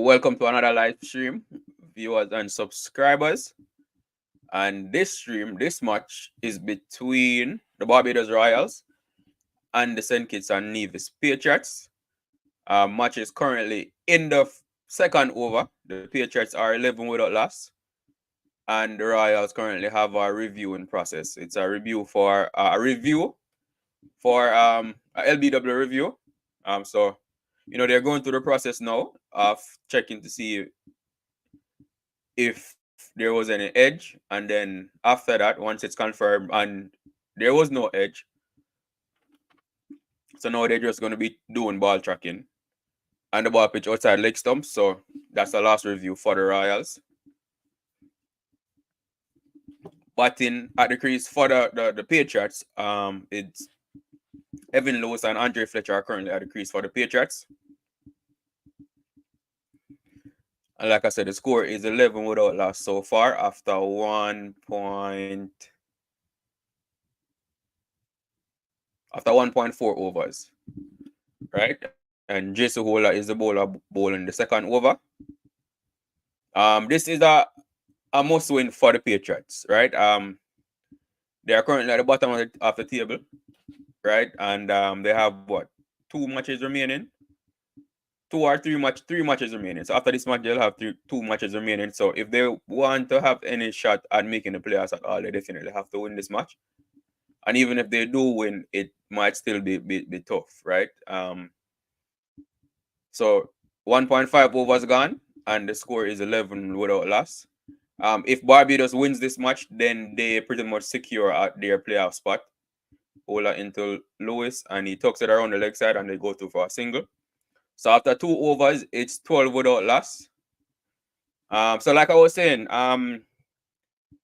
welcome to another live stream, viewers and subscribers. And this match is between the Barbados Royals and the St. Kitts and Nevis Patriots. Match is currently in the second over. The Patriots are 11 without loss, and the Royals currently have a reviewing process. It's a review for a LBW review. So they're going through the process now of checking to see if there was any edge, and then after that, once it's confirmed and there was no edge, so now they're just going to be doing ball tracking and the ball pitch outside leg stumps. So that's the last review for the Royals. Batting at the crease for the Patriots, it's Evan Lewis and Andre Fletcher are currently at the crease for the Patriots. And like I said, the score is 11 without loss so far after 1.4 overs, right? And Jason Hola is the bowler bowling the second over. This is a must win for the Patriots, right? They are currently at the bottom of the table, right? And they have two matches remaining. Three matches remaining. So after this match, they'll have two matches remaining. So if they want to have any shot at making the playoffs at all, they definitely have to win this match. And even if they do win, it might still be tough, right? So 1.5 overs gone, and the score is 11 without loss. If Barbados wins this match, then they pretty much secure at their playoff spot. Ola into Lewis, and he tucks it around the leg side, and they go through for a single. So after 2 overs, it's 12 without loss. So like I was saying,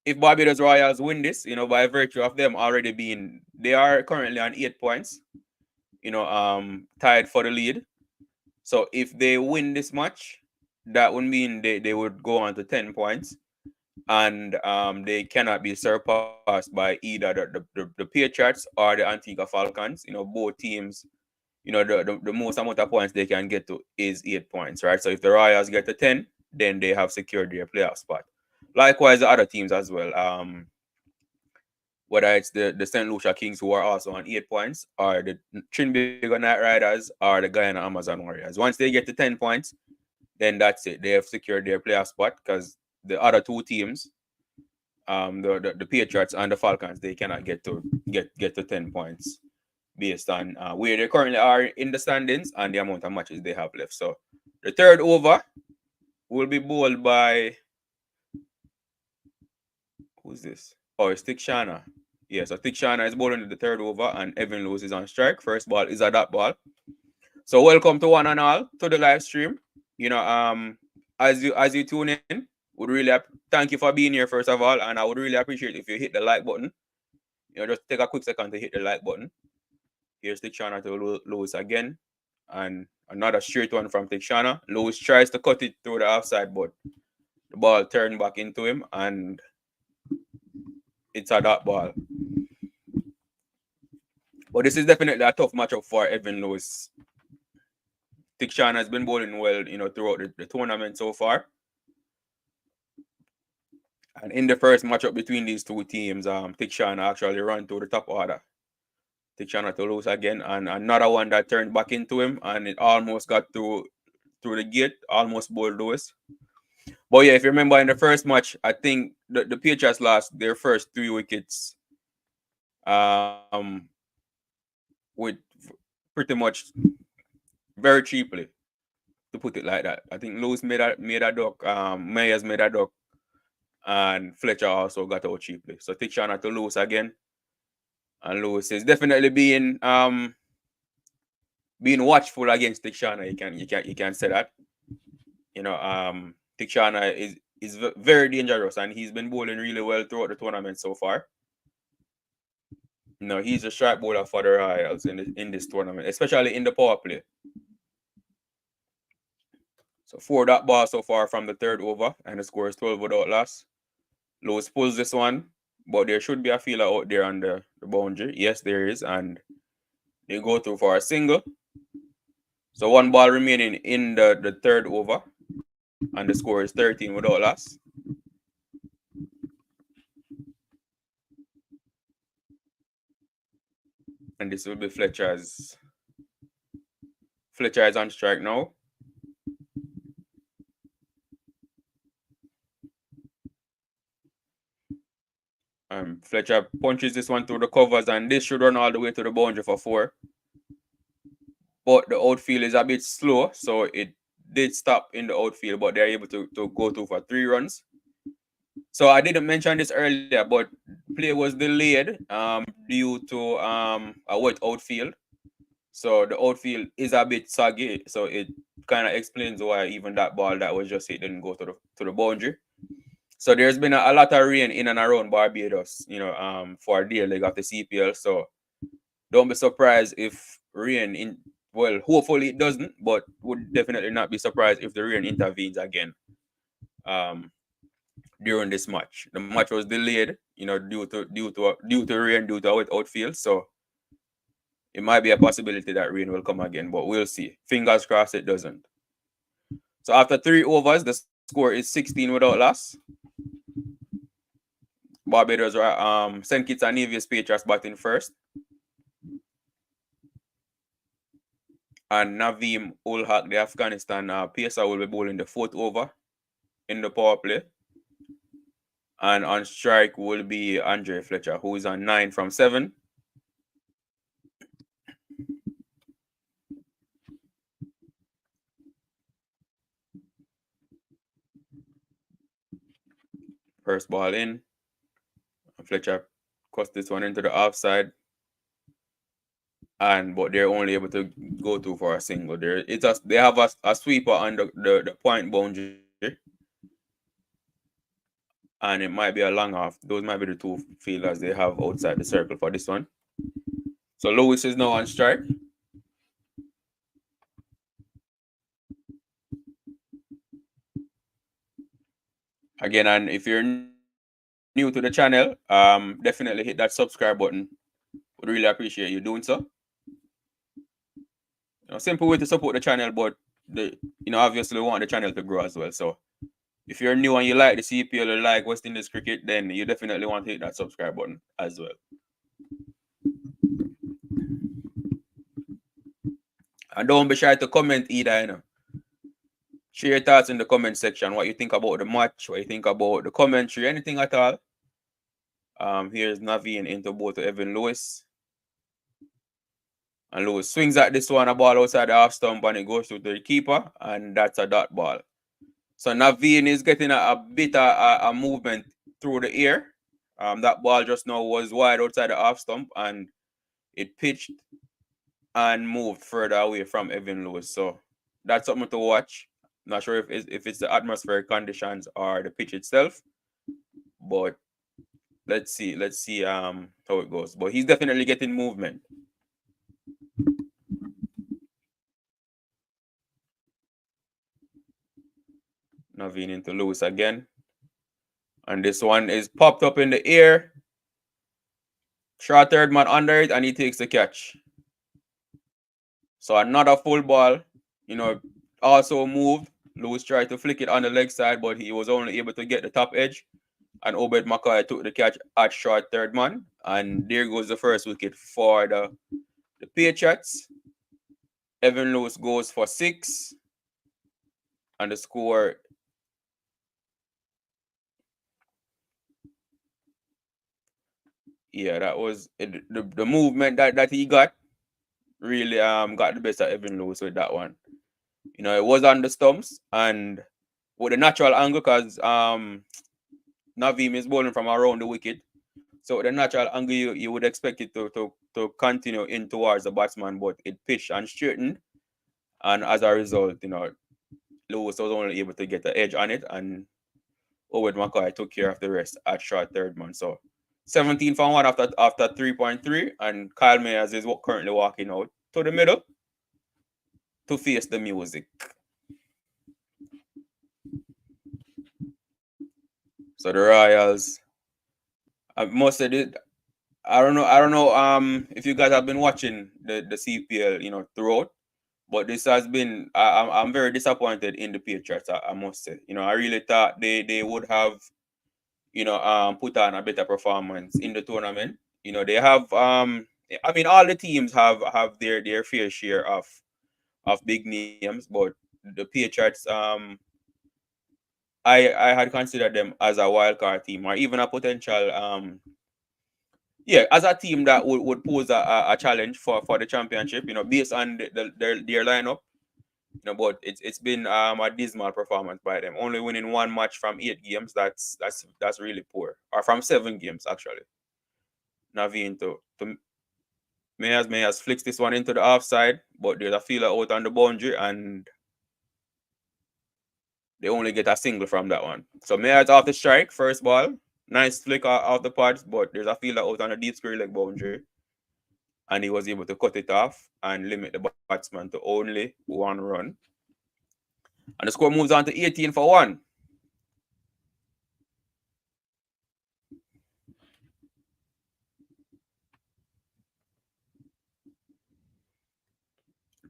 if Barbados Royals win this, by virtue of them already they are currently on 8 points, tied for the lead. So if they win this match, that would mean they would go on to 10 points, and they cannot be surpassed by either the Patriots or the Antigua Falcons. Both teams, the most amount of points they can get to is 8 points, right? So if the Royals get to 10, then they have secured their playoff spot. Likewise, the other teams as well. Whether it's the St. Lucia Kings, who are also on 8 points, or the Trinbago Night Riders, or the Guyana Amazon Warriors. Once they get to 10 points, then that's it. They have secured their playoff spot, because the other two teams, the Patriots and the Falcons, they cannot get to 10 points based on where they currently are in the standings and the amount of matches they have left. So the third over will be bowled by, who's this? Oh, it's Tikshana. Yeah, so Tikshana is bowling the third over, and Evan Lewis is on strike. First ball is a dot ball. So welcome to one and all to the live stream. As you tune in, would really thank you for being here first of all, and I would really appreciate if you hit the like button. Just take a quick second to hit the like button. Here's Tikshana to Lewis again, and another straight one from Tikshana. Lewis tries to cut it through the offside, but the ball turned back into him, and it's a dot ball. But this is definitely a tough matchup for Evan Lewis. Tikshana has been bowling well, throughout the tournament so far. And in the first matchup between these two teams, Tikshana actually ran to the top order. Tikshana to Lewis again, and another one that turned back into him, and it almost got through the gate, almost bowled Lewis. But yeah, if you remember in the first match, I think the Patriots lost their first 3 wickets with pretty much very cheaply, to put it like that. I think Lewis made a duck, Meyers made a duck, and Fletcher also got out cheaply. So Tikshana to Lewis again. And Lewis is definitely being watchful against Tikshana. You can say that. Tikshana is very dangerous, and he's been bowling really well throughout the tournament so far. He's a strike bowler for the Royals in this tournament, especially in the power play. So 4 dot ball so far from the third over, and the score is 12 without loss. Lewis pulls this one, but there should be a feeler out there on the boundary. Yes, there is, and they go through for a single. So 1 ball remaining in the third over. And the score is 13 without loss. And this will be Fletcher's. Fletcher is on strike now. Fletcher punches this one through the covers, and this should run all the way to the boundary for 4. But the outfield is a bit slow, so it did stop in the outfield, but they're able to go through for 3 runs. So I didn't mention this earlier, but play was delayed due to a wet outfield. So the outfield is a bit saggy, so it kind of explains why even that ball that was just hit didn't go to the boundary. So there's been a lot of rain in and around Barbados, for their leg of the CPL. So don't be surprised if rain in well, hopefully it doesn't, but would definitely not be surprised if the rain intervenes again during this match. The match was delayed, due to rain, due to a wet outfield. So it might be a possibility that rain will come again, but we'll see. Fingers crossed it doesn't. So after 3 overs, the score is 16 without loss. Barbados are St. Kitts and Nevis Patriots batting first. And Navim Ulhaq, the Afghanistan pacer, will be bowling the 4th over in the power play. And on strike will be Andre Fletcher, who is on 9 from 7. First ball in. Fletcher cuts this one into the offside. But they're only able to go through for a single. They have a sweeper on the point boundary. And it might be a long off. Those might be the 2 fielders they have outside the circle for this one. So Lewis is now on strike. Again, and if you're new to the channel, definitely hit that subscribe button. Would really appreciate you doing so. Simple way to support the channel, but obviously we want the channel to grow as well. So if you're new and you like the CPL or like West Indies cricket, then you definitely want to hit that subscribe button as well. And don't be shy to comment either, Share your thoughts in the comment section, what you think about the match, what you think about the commentary, anything at all. Here's Naveen into both to Evan Lewis. And Lewis swings at this one, a ball outside the half stump, and it goes to the keeper, and that's a dot ball. So Naveen is getting a bit of a movement through the air. That ball just now was wide outside the half stump, and it pitched and moved further away from Evan Lewis. So that's something to watch. Not sure if it's the atmospheric conditions or the pitch itself, but let's see how it goes. But he's definitely getting movement. Naveen into Lewis again. And this one is popped up in the air. Short third man under it, and he takes the catch. So another full ball, also moved. Lewis tried to flick it on the leg side, but he was only able to get the top edge. And Obed McCoy took the catch at short third man. And there goes the first wicket for the Patriots. Evan Lewis goes for 6. And the score, yeah, that was the movement that he got. Really got the best of Evan Lewis with that one. It was on the stumps and with a natural angle because Navim is bowling from around the wicket. So with the natural angle, you would expect it to continue in towards the batsman, but it pitched and straightened. And as a result, Lewis was only able to get the edge on it, and Owen McCoy took care of the rest at short third man. So 17 for 1 after 3.3, and Kyle Mayers is currently walking out to the middle to face the music. So the Royals, most of it, I don't know if you guys have been watching the CPL, throughout, But this has been I'm very disappointed in the Patriots. I must say. I really thought they would have put on a better performance in the tournament. They have I mean all the teams have their fair share of big names, but the Patriots I had considered them as a wild card team or even a potential as a team that would pose a challenge for the championship, based on their lineup. But it's been a dismal performance by them. Only winning one match from 8 games. That's really poor. Or from 7 games actually. Naveen to Mayas flicks this one into the offside, but there's a fielder out on the boundary and they only get a single from that one. So Mayers off the strike, first ball. Nice flick off the pads, but there's a fielder out on the deep square leg boundary. And he was able to cut it off and limit the batsman to only one run. And the score moves on to 18-1.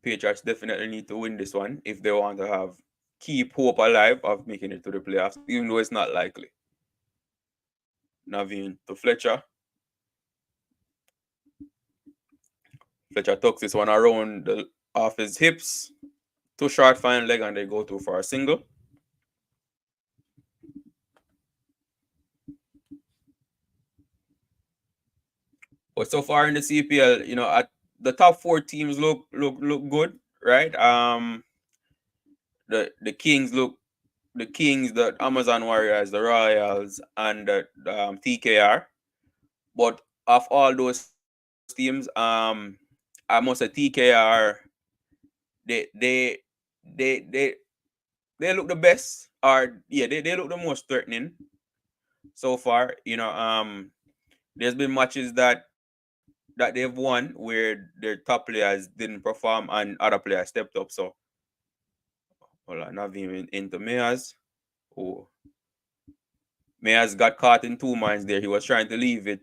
Patriots definitely need to win this one if they want to keep hope alive of making it to the playoffs, even though it's not likely. Naveen to Fletcher. Fletcher tucks this one around off his hips. Too short fine leg and they go to for a single. But so far in the CPL, at the top 4 teams look good, right? The Kings the Amazon Warriors, the Royals, and the TKR. But of all those teams, I must say TKR they they they they they look the best, or they look the most threatening so far. There's been matches that they've won where their top players didn't perform and other players stepped up. So hold on, Naveen into Mayers. Oh, Mayers got caught in 2 minds there. He was trying to leave it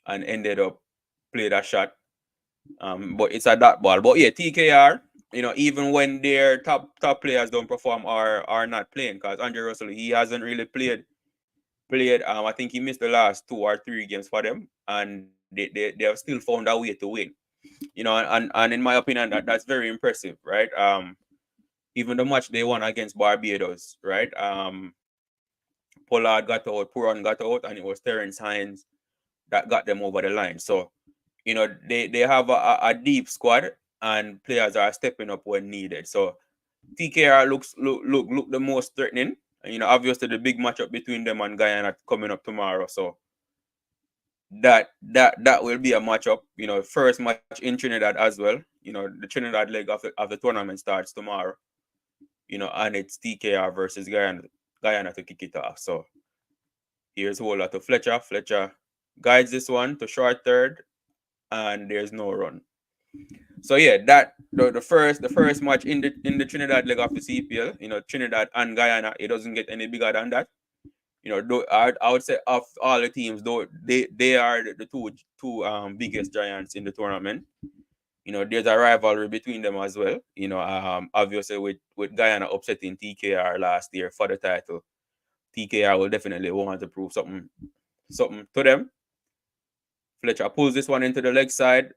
and ended up play that shot. But it's a dot ball. But yeah, TKR, even when their top players don't perform or are not playing, because Andre Russell, he hasn't really played. I think he missed the last 2 or 3 games for them, and they have still found a way to win. And in my opinion, that's very impressive, right? Even the match they won against Barbados, right? Pollard got out, Puron got out, and it was Terrence Hines that got them over the line. So, they have a deep squad and players are stepping up when needed. So TKR look the most threatening. And, obviously the big matchup between them and Guyana coming up tomorrow. So that will be a matchup. First match in Trinidad as well. The Trinidad leg of the tournament starts tomorrow. And it's TKR versus Guyana to kick it off. So here's a whole lot of Fletcher. Fletcher guides this one to short third, and there's no run. So yeah, that the first match in the Trinidad leg of the CPL, Trinidad and Guyana, it doesn't get any bigger than that. Though I would say of all the teams, though they are the two biggest giants in the tournament. There's a rivalry between them as well. Obviously with Guyana upsetting TKR last year for the title, TKR will definitely want to prove something to them. Fletcher pulls this one into the leg side,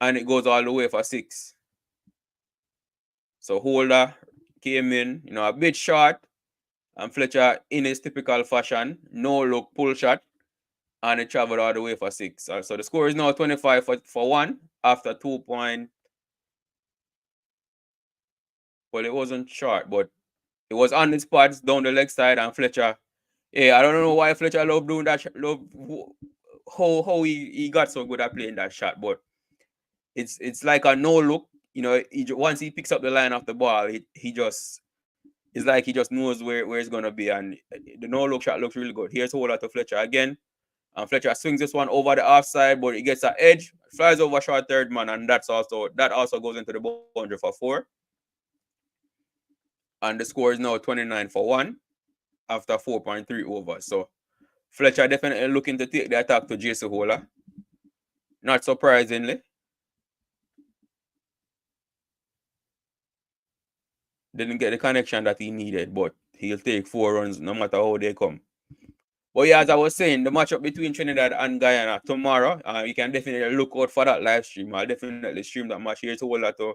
and it goes all the way for 6. So Holder came in, a bit short, and Fletcher in his typical fashion, no look pull shot, and it traveled all the way for 6. So the score is now 25-1 after 2 point. Well, it wasn't short, but it was on the spots down the leg side, and Fletcher. Yeah, I don't know why Fletcher love doing that. Love how he got so good at playing that shot, but it's like a no look. Once he picks up the line of the ball, he just it's like he just knows where it's gonna be, and the no look shot looks really good. Here's a whole lot of Fletcher again, and Fletcher swings this one over the offside, but it gets an edge, flies over short third man, and that also goes into the boundary for 4. And the score is now 29-1 after 4.3 overs. So Fletcher definitely looking to take the attack to JC Hola. Not surprisingly. didn't get the connection that he needed, but he'll take 4 runs no matter how they come. But yeah, as I was saying, the matchup between Trinidad and Guyana tomorrow, you can definitely look out for that live stream. I'll definitely stream that match. Here's to hold that to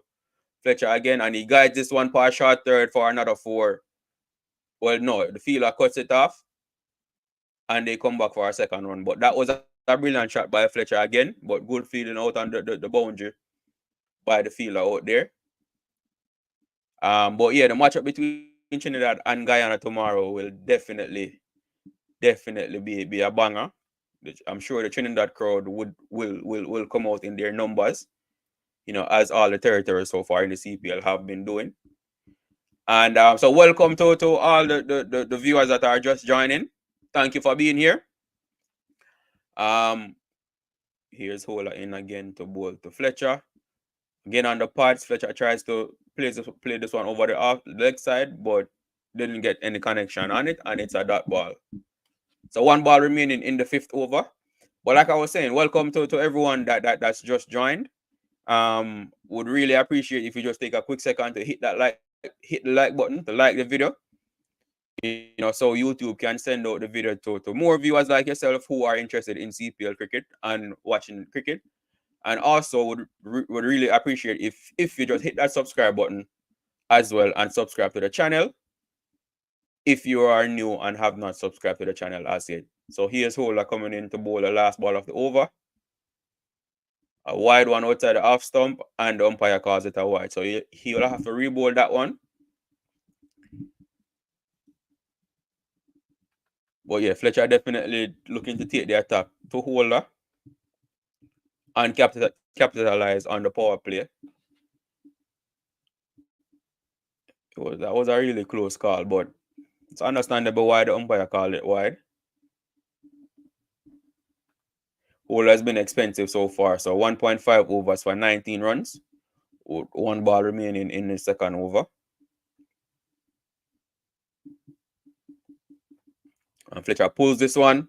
Fletcher again, and he guides this one for a short third for another 4. Well, no, the fielder cuts it off, and they come back for a second run. But that was a brilliant shot by Fletcher again, but good fielding out on the boundary by the fielder out there. But yeah, the matchup between Trinidad and Guyana tomorrow will definitely be a banger. I'm sure the Trinidad crowd will come out in their numbers, as all the territories so far in the CPL have been doing. And so welcome to all the viewers that are just joining. Thank you for being here. Here's Hola in again to bowl to Fletcher. Again on the pads, Fletcher tries to play this one over the leg side, but didn't get any connection on it, and it's a dot ball. So 1 ball remaining in the 5th over. But like I was saying, welcome to everyone that's just joined. Would really appreciate if you just take a quick second to hit the like button to like the video. So YouTube can send out the video to more viewers like yourself who are interested in CPL cricket and watching cricket. And also would really appreciate if you just hit that subscribe button as well and subscribe to the channel if you are new and have not subscribed to the channel as yet. So here's Holder coming in to bowl the last ball of the over. A wide one outside the off stump, and the umpire calls it a wide. So he will have to re-bowl that one. But yeah, Fletcher definitely looking to take the attack to Holder and capitalize on the power play. That was a really close call, but it's understandable why the umpire called it wide. Holder has been expensive so far, so 1.5 overs for 19 runs. 1 ball remaining in the second over. And Fletcher pulls this one.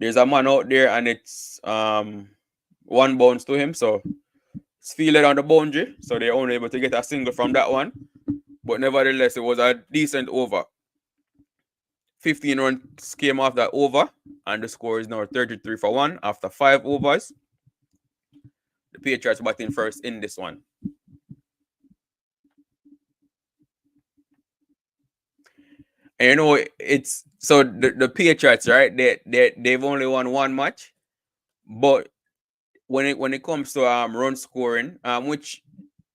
There's a man out there, and it's 1 bounce to him, so it's fielded on the boundary, so they're only able to get a single from that one. But nevertheless, it was a decent over. 15 runs came off that over, and the score is now 33 for 1 after 5 overs. The Patriots batting first in this one. And it's so the Patriots, right? They've only won 1 match, but when it comes to run scoring, which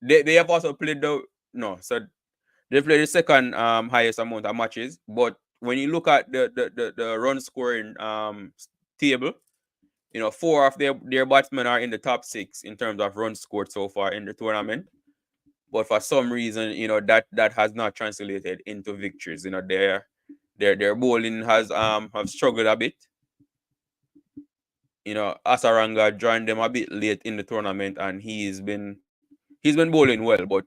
they have also played so they played the second highest amount of matches. But when you look at the run scoring table, 4 of their batsmen are in the top 6 in terms of runs scored so far in the tournament. But for some reason, that has not translated into victories. Their bowling has have struggled a bit. Asaranga joined them a bit late in the tournament, and he's been bowling well, but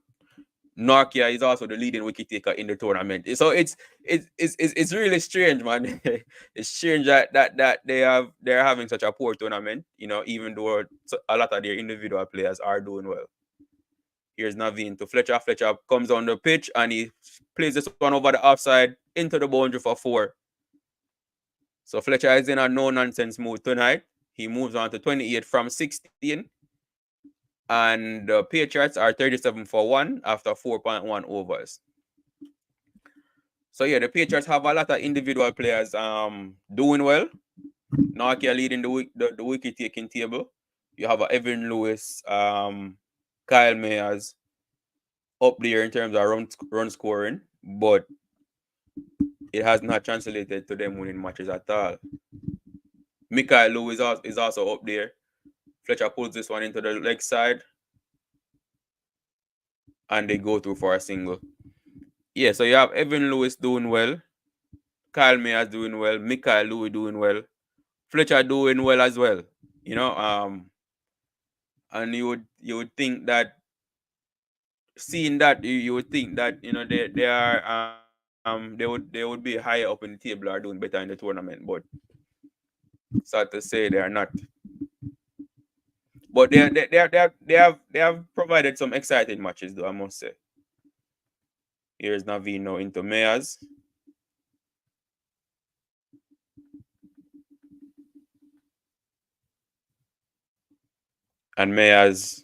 Nokia is also the leading wicket taker in the tournament. So it's really strange, man. It's strange that they're having such a poor tournament, even though a lot of their individual players are doing well. Here's Naveen to Fletcher. Fletcher comes on the pitch and he plays this one over the offside into the boundary for 4. So Fletcher is in a no-nonsense mood tonight. He moves on to 28 from 16. And the Patriots are 37 for 1 after 4.1 overs. So yeah, the Patriots have a lot of individual players doing well. Nokia leading the wicket taking table. You have Evan Lewis, Kyle Mayers up there in terms of run scoring, but it has not translated to them winning matches at all. Mikael Lewis is also up there. Fletcher pulls this one into the leg side, and they go through for a single. Yeah, so you have Evan Lewis doing well, Kyle Mayers doing well, Mikael Lewis doing well, Fletcher doing well as well. And you would think that seeing that you would think that they are they would be higher up in the table or doing better in the tournament, but sad to say they are not. But they have provided some exciting matches, though, I must say. Here's Naveen now into Mayers. And Mayers,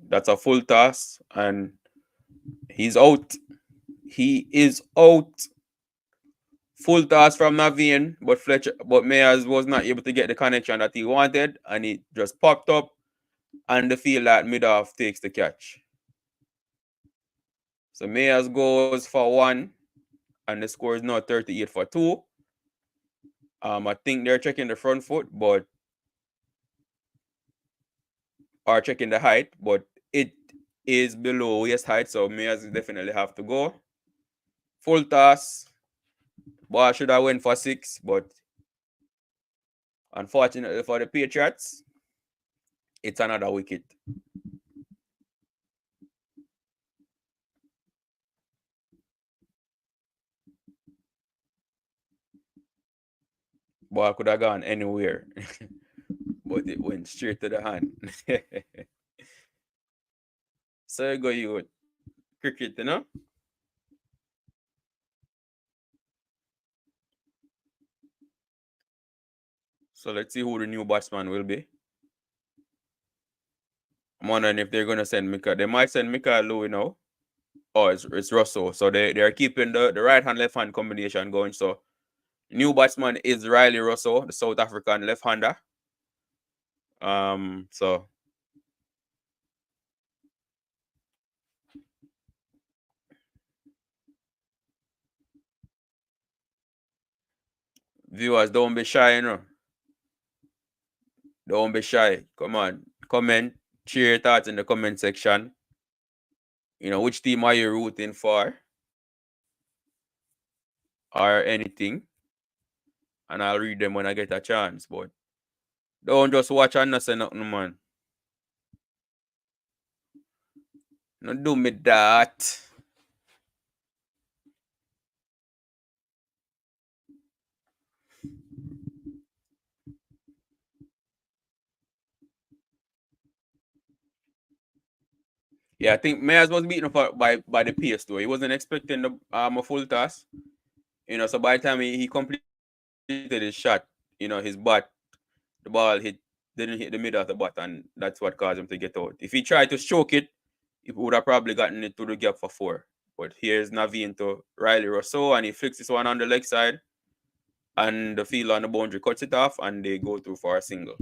that's a full toss, and he's out. He is out. Full toss from Naveen, but Mayers was not able to get the connection that he wanted, and it just popped up, and the field at mid-off takes the catch. So Mayers goes for 1, and the score is now 38-2. I think they're checking the front foot, or checking the height, but it is below waist height, so Mayers definitely have to go. Full toss. Ball should have went for 6, but unfortunately for the Patriots, it's another wicket. Ball could have gone anywhere, but it went straight to the hand. So you go, you cricket, you know? So let's see who the new batsman will be. I'm wondering if they're going to send Mika. They might send Mika Louis now. Oh, it's Russell. So they're keeping the right hand, left hand combination going. So new batsman is Riley Russell, the South African left hander. So viewers, don't be shy, you know. Don't be shy. Come on. Comment, share your thoughts in the comment section. You know, which team are you rooting for? Or anything. And I'll read them when I get a chance. But don't just watch and not say nothing, man. Don't do me that. Yeah, I think Mayers was beaten up by the pace though. He wasn't expecting the a full toss. You know, so by the time he completed his shot, you know, his bat, the ball didn't hit the middle of the bat, and that's what caused him to get out. If he tried to stroke it, he would have probably gotten it to the gap for 4. But here's Naveen to Riley Russell, and he flicks this one on the leg side, and the field on the boundary cuts it off, and they go through for a single.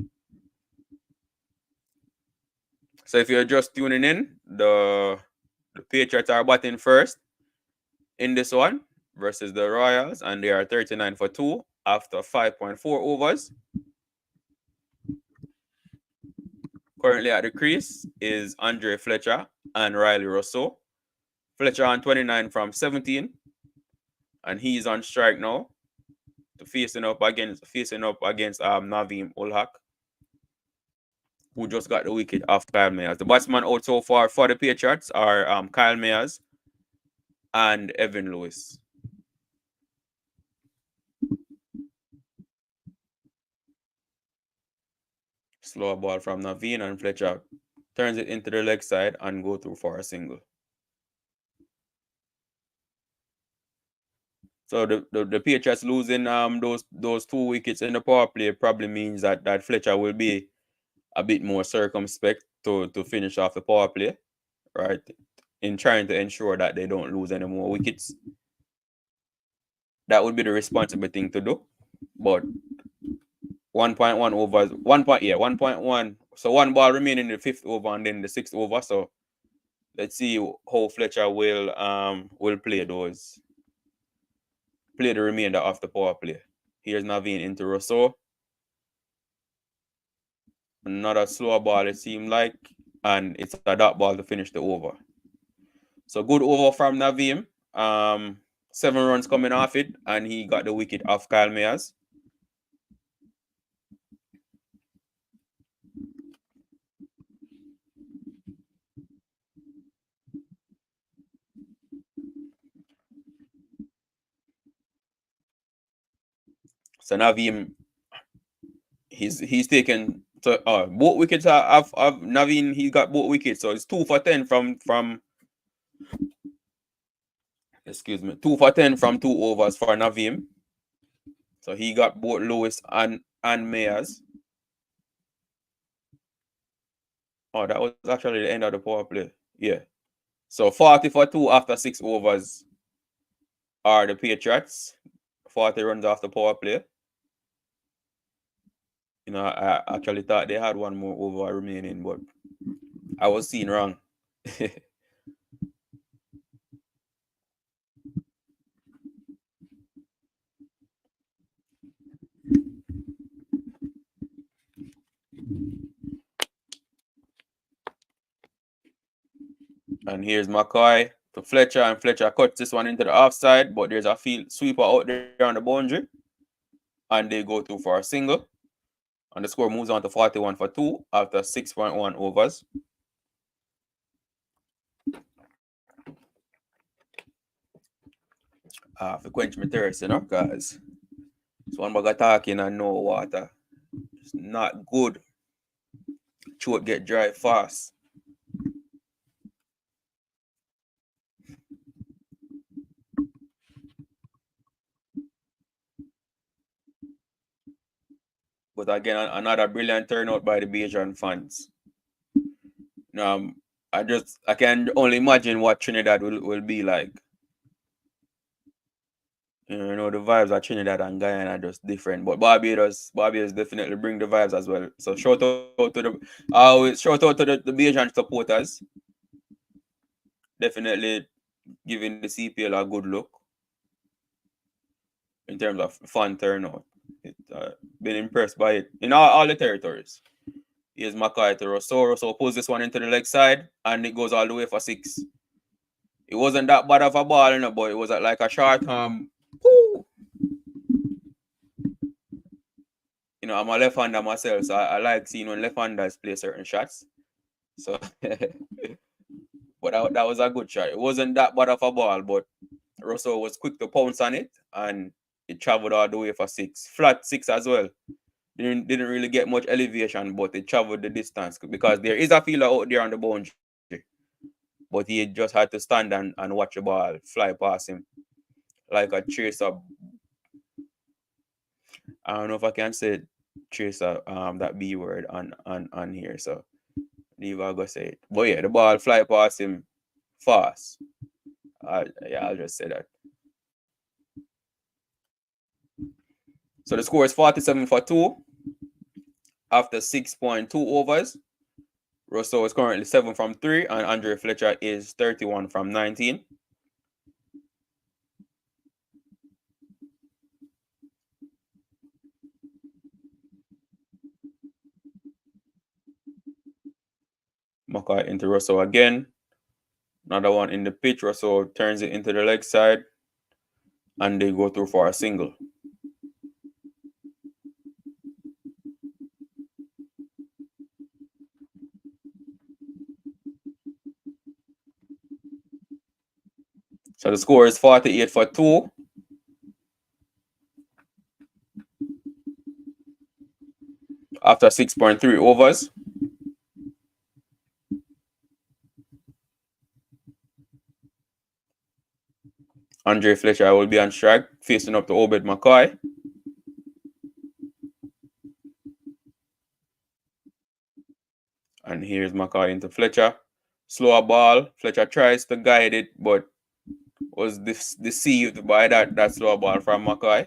So if you're just tuning in, the Patriots are batting first in this one versus the Royals, and they are 39-2 after 5.4 overs. Currently at the crease is Andre Fletcher and Riley Russell. Fletcher on 29 from 17, and he's on strike now, facing up against Naveen Ulhak, who just got the wicket off Kyle Mayers. The batsman out so far for the Patriots are Kyle Mayers and Evan Lewis. Slow ball from Naveen, and Fletcher turns it into the leg side and go through for a single. So the Patriots losing those 2 wickets in the power play probably means that Fletcher will be a bit more circumspect to finish off the power play, right? In trying to ensure that they don't lose any more wickets. That would be the responsible thing to do. But 1.1 overs, 1.1. So 1 ball remaining in the 5th over and then the 6th over. So let's see how Fletcher will play the remainder of the power play. Here's Naveen into Rousseau. Another slow ball, it seemed like, and it's a dot ball to finish the over. So good over from Naveen. 7 runs coming off it, and he got the wicket off Kyle Mayers. So Naveen, he's taken both wickets of Naveen. He got both wickets, so it's 2 for 10 from excuse me, 2 for 10 from 2 overs for Navim. So he got both Lewis and Mayers. Oh, that was actually the end of the power play. Yeah. So 40 for 2 after 6 overs are the Patriots. 40 runs after power play. I actually thought they had one more over remaining, but I was seen wrong. And here's McCoy to Fletcher, and Fletcher cuts this one into the offside, but there's a field sweeper out there on the boundary, and they go through for a single. And the score moves on to 41 for 2 after 6.1 overs. For quench my thirst, because it's one bag of talking and no water. It's not good. Throat get dry fast. But again, another brilliant turnout by the Bajan fans. Um, I can only imagine what Trinidad will be like. The vibes at Trinidad and Guyana are just different. But Barbados definitely bring the vibes as well. So shout out to the Bajan supporters. Definitely giving the CPL a good look in terms of fun turnout. Been impressed by it in all the territories. Here's Mackay to Rousseau. Rousseau pulls this one into the leg side and it goes all the way for 6. It wasn't that bad of a ball, but it was like a short whoo. I'm a left-hander myself, so I like seeing when left-handers play certain shots. So, but that was a good shot. It wasn't that bad of a ball, but Russell was quick to pounce on it, and it traveled all the way for 6. Flat 6 as well. Didn't really get much elevation, but it traveled the distance because there is a fielder out there on the boundary. But he just had to stand and watch the ball fly past him like a chaser. I don't know if I can say chaser that B word on here, so leave I go say it. But yeah, the ball fly past him fast. I'll just say that. So the score is 47 for 2 after 6.2 overs. Russell is currently 7 from 3, and Andre Fletcher is 31 from 19. Mackay into Russell again. Another one in the pitch. Russell turns it into the leg side, and they go through for a single. So the score is 48 for 2 after 6.3 overs. Andre Fletcher will be on strike, facing up to Obed McCoy. And here's McCoy into Fletcher. Slower ball. Fletcher tries to guide it, but was deceived by that slow ball from McCoy.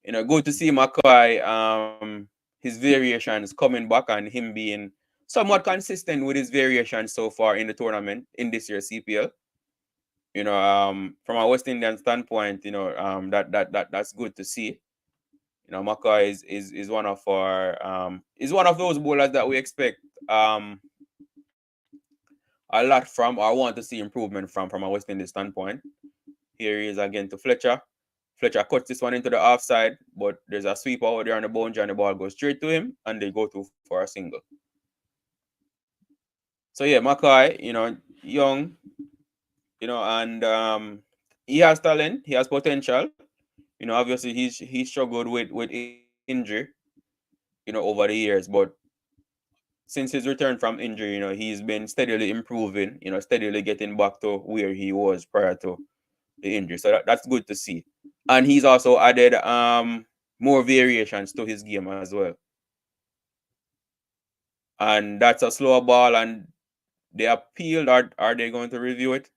Good to see McCoy, his variations coming back and him being somewhat consistent with his variations so far in the tournament in this year's CPL. From a West Indian standpoint, that's good to see. McCoy is one of our is one of those bowlers that we expect a lot from, or want to see improvement from a West Indian standpoint. Here he is again to Fletcher. Fletcher cuts this one into the offside, but there's a sweep out there on the boundary and the ball goes straight to him and they go through for a single. So yeah, Mackay, young, and he has talent, he has potential. Obviously he's struggled with injury, over the years, but since his return from injury, he's been steadily improving, steadily getting back to where he was prior to the injury. So that's good to see. And he's also added more variations to his game as well. And that's a slower ball, and they appealed. Are they going to review it?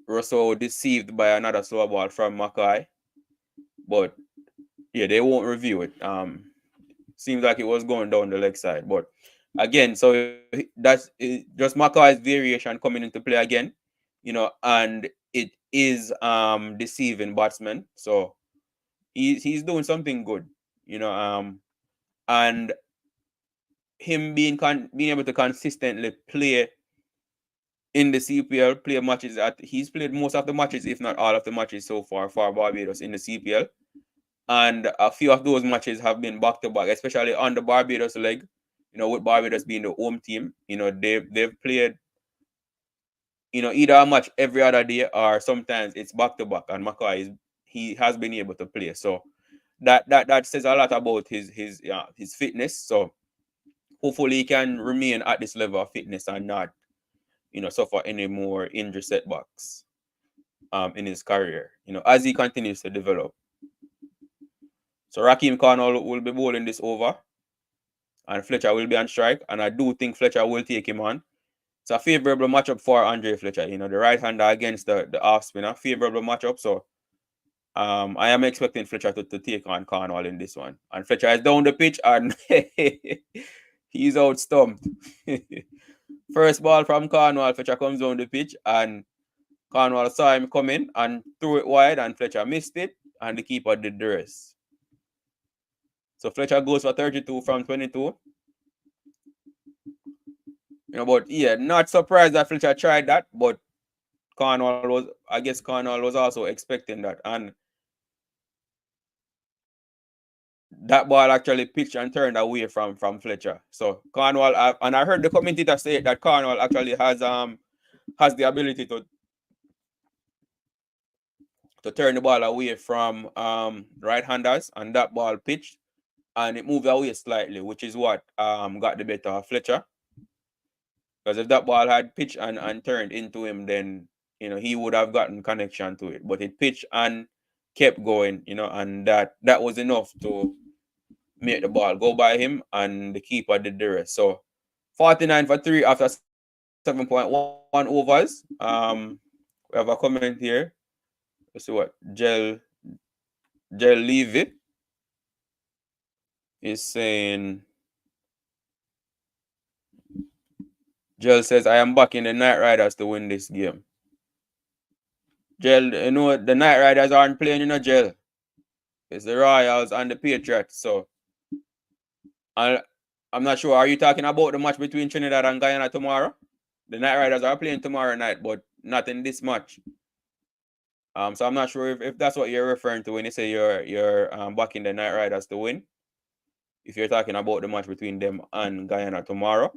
Russell deceived by another slower ball from Mackay, but yeah, they won't review it. Seems like it was going down the leg side, but again, so that's just Mackay's variation coming into play again, and it is deceiving batsmen. So he's doing something good, and him being able to consistently play in the CPL, play matches he's played most of the matches, if not all of the matches so far for Barbados in the CPL. And a few of those matches have been back to back, especially on the Barbados leg. With Barbados being the home team, they've played, either a match every other day or sometimes it's back to back. And Mackay he has been able to play, so that says a lot about his fitness. So hopefully he can remain at this level of fitness and not, suffer any more injury setbacks in his career, as he continues to develop. So Raheem Cornwall will be bowling this over, and Fletcher will be on strike. And I do think Fletcher will take him on. It's a favorable matchup for Andre Fletcher. The right-hander against the off-spinner. Favorable matchup. So I am expecting Fletcher to take on Cornwall in this one. And Fletcher is down the pitch and he's out stumped. First ball from Cornwall, Fletcher comes down the pitch and Cornwall saw him coming and threw it wide, and Fletcher missed it, and the keeper did the rest. So Fletcher goes for 32 from 22. But yeah, not surprised that Fletcher tried that, but I guess Cornwall was also expecting that. And that ball actually pitched and turned away from Fletcher. So Cornwall, and I heard the commentator say that Cornwall actually has the ability to turn the ball away from right-handers, and that ball pitched and it moved away slightly, which is what got the better of Fletcher. Because if that ball had pitched and turned into him, then he would have gotten connection to it. But it pitched and kept going, and that was enough to make the ball go by him, and the keeper did the rest. So 49 for 3 after 7.1 overs. We have a comment here. Let's see what Gel Levy is saying. Gel says, I am backing the Knight Riders to win this game. Gel, the Knight Riders aren't playing, Gel. It's the Royals and the Patriots. So I'm not sure. Are you talking about the match between Trinidad and Guyana tomorrow? The Knight Riders are playing tomorrow night, but not in this match. So I'm not sure if that's what you're referring to when you say you're backing the Knight Riders to win. If you're talking about the match between them and Guyana tomorrow.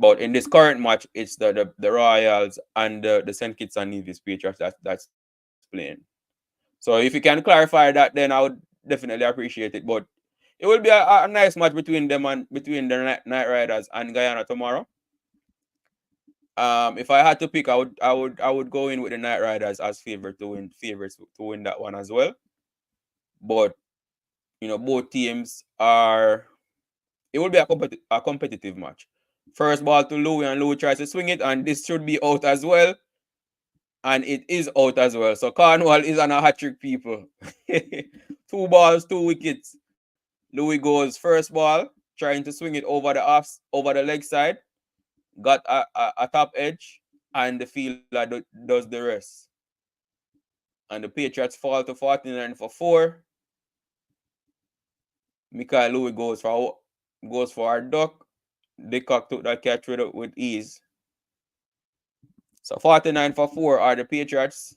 But in this current match, it's the Royals and the St. Kitts and Nevis Patriots that's playing. So if you can clarify that, then I would definitely appreciate it. But it will be a nice match between them and between the Knight Riders and Guyana tomorrow. If I had to pick, I would go in with the Knight Riders as favorites to win that one as well. But both teams are. It will be a competitive match. First ball to Louis, and Louis tries to swing it, and this should be out as well. And it is out as well. So Cornwall is on a hat trick, people. 2 balls, 2 wickets. Louis goes first ball, trying to swing it over the leg side. Got a top edge, and the fielder does the rest. And the Patriots fall to 49 for 4. Michael Louis goes for a duck. Dickcock took that catch with ease. So 49 for 4 are the Patriots.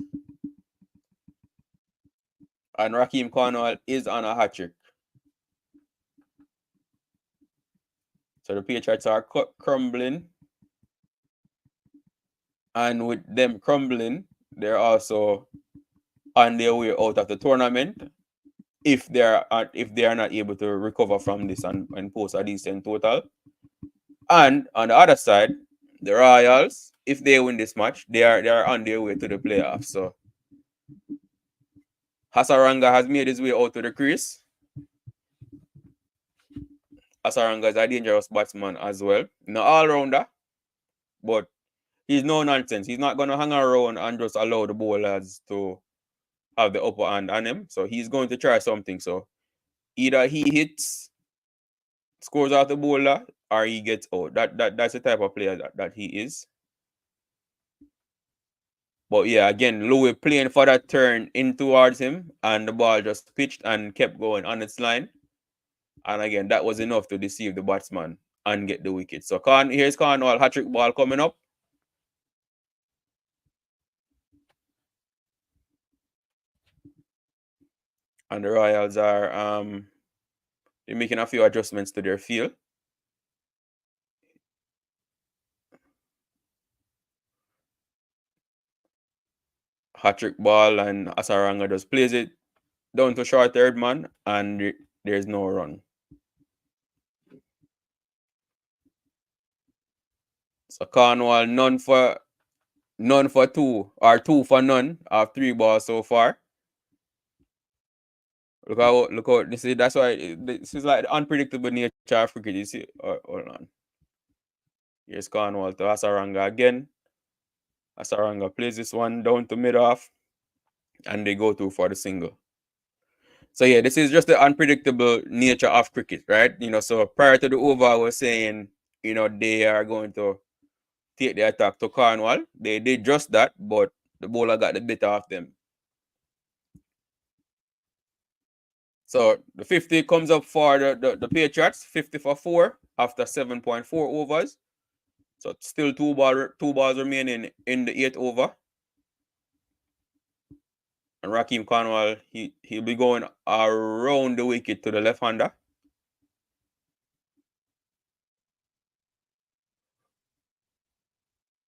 And Raheem Cornwall is on a hat trick. So the Patriots are crumbling. And with them crumbling, they're also on their way out of the tournament if they are not able to recover from this and post a decent total. And on the other side, the Royals, if they win this match, they are on their way to the playoffs. So Hasaranga has made his way out to the crease. Hasaranga is a dangerous batsman as well. No all-rounder, but he's no nonsense. He's not going to hang around and just allow the bowlers to have the upper hand on him. So he's going to try something. So either he hits, scores out the bowler, or he gets out. That's the type of player that he is. But yeah, again, Louis playing for that turn in towards him, and the ball just pitched and kept going on its line. And again, that was enough to deceive the batsman and get the wicket. So here's Cornwall, hat-trick ball coming up. And the Royals are they're making a few adjustments to their field. Hat-trick ball, and Hasaranga just plays it down to short third man, and there's no run. So Cornwall none for two, or 2 for none of 3 balls so far. Look out! This is that's why this is like the unpredictable nature of cricket. You see, hold on. Here's Cornwall to Hasaranga again. Hasaranga plays this one down to mid off, and they go through for the single. So yeah, this is just the unpredictable nature of cricket, right? So prior to the over, I was saying, they are going to take the attack to Cornwall. They did just that, but the bowler got the better of them. So the 50 comes up for the Patriots, 50 for 4 after 7.4 overs. So still two balls remaining in the 8th over. And Raheem Cornwall, he'll be going around the wicket to the left-hander.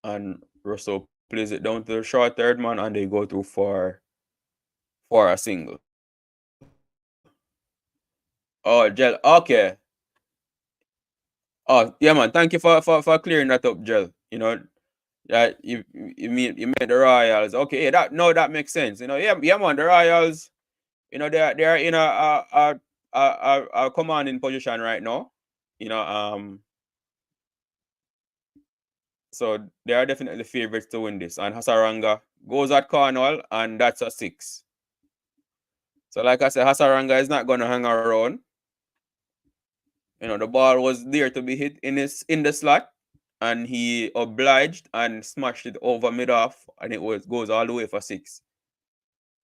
And Russell plays it down to the short third man, and they go through for a single. Oh, Gel. Okay. Oh, yeah, man. Thank you for clearing that up, Gel. That you made the Royals. Okay, that makes sense. Yeah, man. The Royals, they are in a commanding position right now. So they are definitely favorites to win this. And Hasaranga goes at Cornwall, and that's a 6. So like I said, Hasaranga is not gonna hang around. The ball was there to be hit in the slot, and he obliged and smashed it over mid off, and it goes all the way for 6.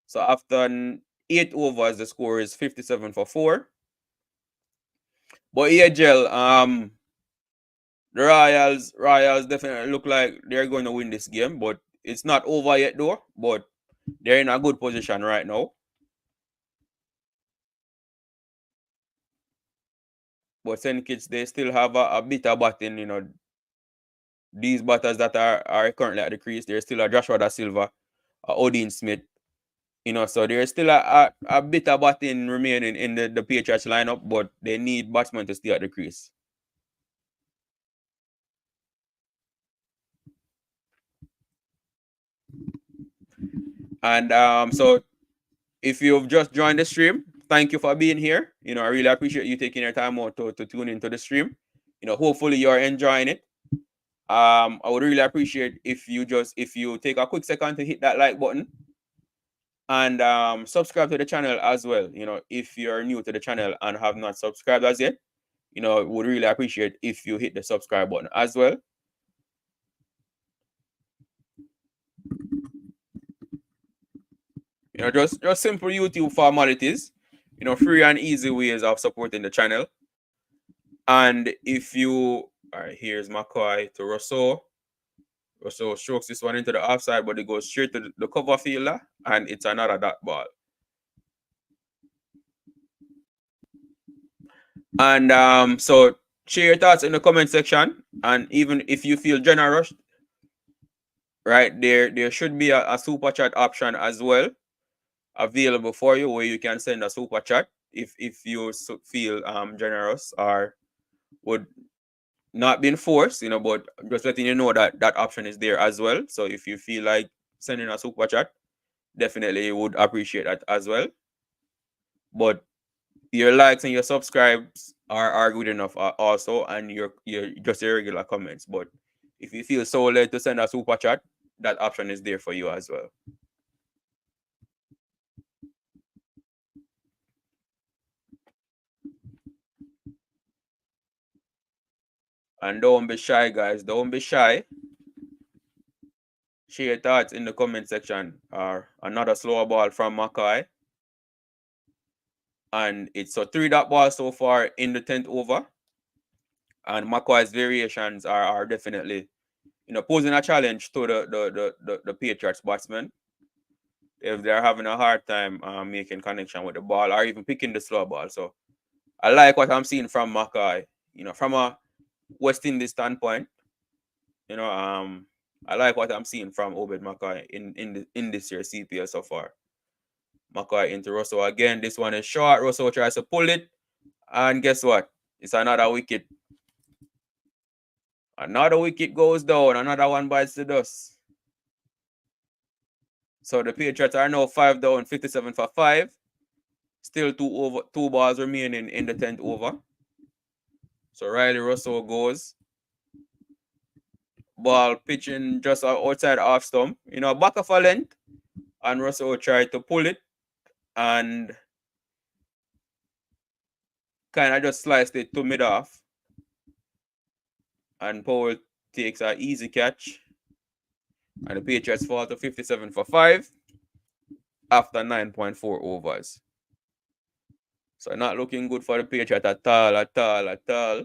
So after 8 overs, the score is 57 for 4. But yeah, Gel, the Royals definitely look like they're going to win this game, but it's not over yet though. But they're in a good position right now. But St. Kitts, they still have a bit of batting. These batters that are currently at the crease, there's still a Joshua Da Silva, a Odin Smith. So there's still a bit of batting remaining in the Patriots lineup, but they need batsmen to stay at the crease. And so if you've just joined the stream, thank you for being here. I really appreciate you taking your time out to tune into the stream. Hopefully you're enjoying it. I would really appreciate if you take a quick second to hit that like button and subscribe to the channel as well. If you're new to the channel and have not subscribed as yet, would really appreciate if you hit the subscribe button as well. Just simple YouTube formalities, free and easy ways of supporting the channel. And if you, all right, here's McCoy to Rousseau. Rousseau strokes this one into the offside, but it goes straight to the cover fielder, and it's another dot ball. And so share your thoughts in the comment section, and even if you feel generous, right, there should be a super chat option as well available for you, where you can send a super chat if you feel generous or would not being forced, but just letting you know that that option is there as well. So if you feel like sending a super chat, definitely would appreciate that as well. But your likes and your subscribes are good enough also, and your just your regular comments. But if you feel so led to send a super chat, that option is there for you as well. And don't be shy, guys. Don't be shy. Share your thoughts in the comment section. Or another slower ball from Mackay. And it's a 3-dot ball so far in the 10th over. And Mackay's variations are definitely, posing a challenge to the Patriots batsmen if they're having a hard time making connection with the ball or even picking the slow ball. So I like what I'm seeing from Mackay. From a West Indies standpoint, I like what I'm seeing from Obed Mackay in this year CPL so far. Mackay into Russell again. This one is short. Russell tries to pull it, and guess what? It's another wicket. Another wicket goes down. Another one bites the dust. So the Patriots are now 5 down, 57 for 5. Still two balls remaining in the 10th over. So Riley Russell goes. Ball pitching just outside off stump. Back of a length. And Russell tried to pull it and kind of just sliced it to mid off. And Powell takes an easy catch. And the Patriots fall to 57 for 5 after 9.4 overs. So not looking good for the Patriots at all.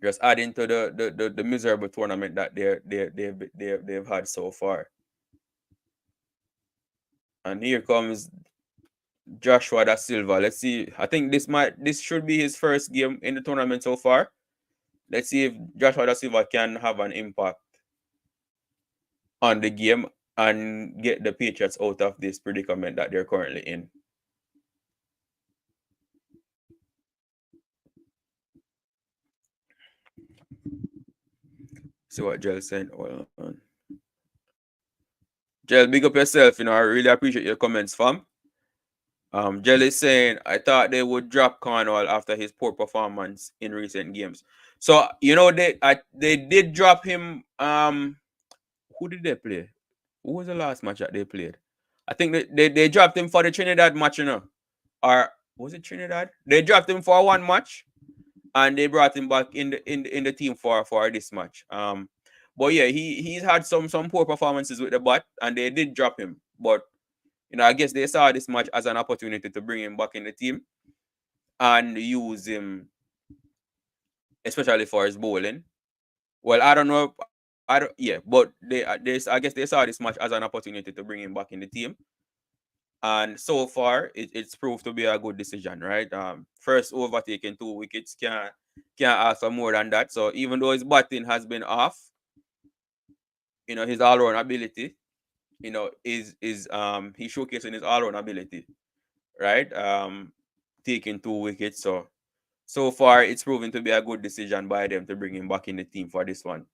Just adding to the miserable tournament that they've had so far. And here comes Joshua Da Silva. Let's see. I think this should be his first game in the tournament so far. Let's see if Joshua Da Silva can have an impact on the game and get the Patriots out of this predicament that they're currently in. See what Gel said. Well, Gel, big up yourself. I really appreciate your comments, fam. Gel is saying, I thought they would drop Cornwall after his poor performance in recent games. So, they did drop him. Who did they play? Who was the last match that they played? I think they dropped him for the Trinidad match, Or was it Trinidad? They dropped him for one match and they brought him back in the team for this match. But yeah, he's had some poor performances with the bat, and they did drop him. But I guess they saw this match as an opportunity to bring him back in the team and use him, especially for his bowling. Well, I don't know. I don't. Yeah, but I guess they saw this match as an opportunity to bring him back in the team. And so far, it's proved to be a good decision, right? First over taking 2 wickets can't ask for more than that. So even though his batting has been off, his all-round ability, is he's showcasing his all-round ability, right? Taking 2 wickets. So far, it's proven to be a good decision by them to bring him back in the team for this one.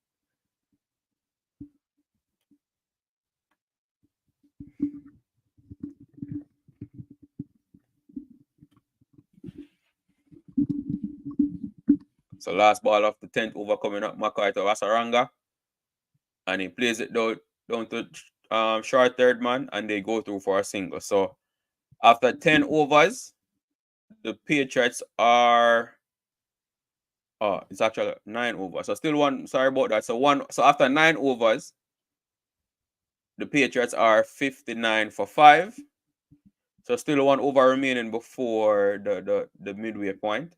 So last ball of the 10th over coming up, Mackay to Asaranga. And he plays it down to short third man, and they go through for a single. So after 10 overs, the Patriots are it's actually 9 overs. So still one, sorry about that. So after 9 overs, the Patriots are 59 for 5. So still one over remaining before the midway point.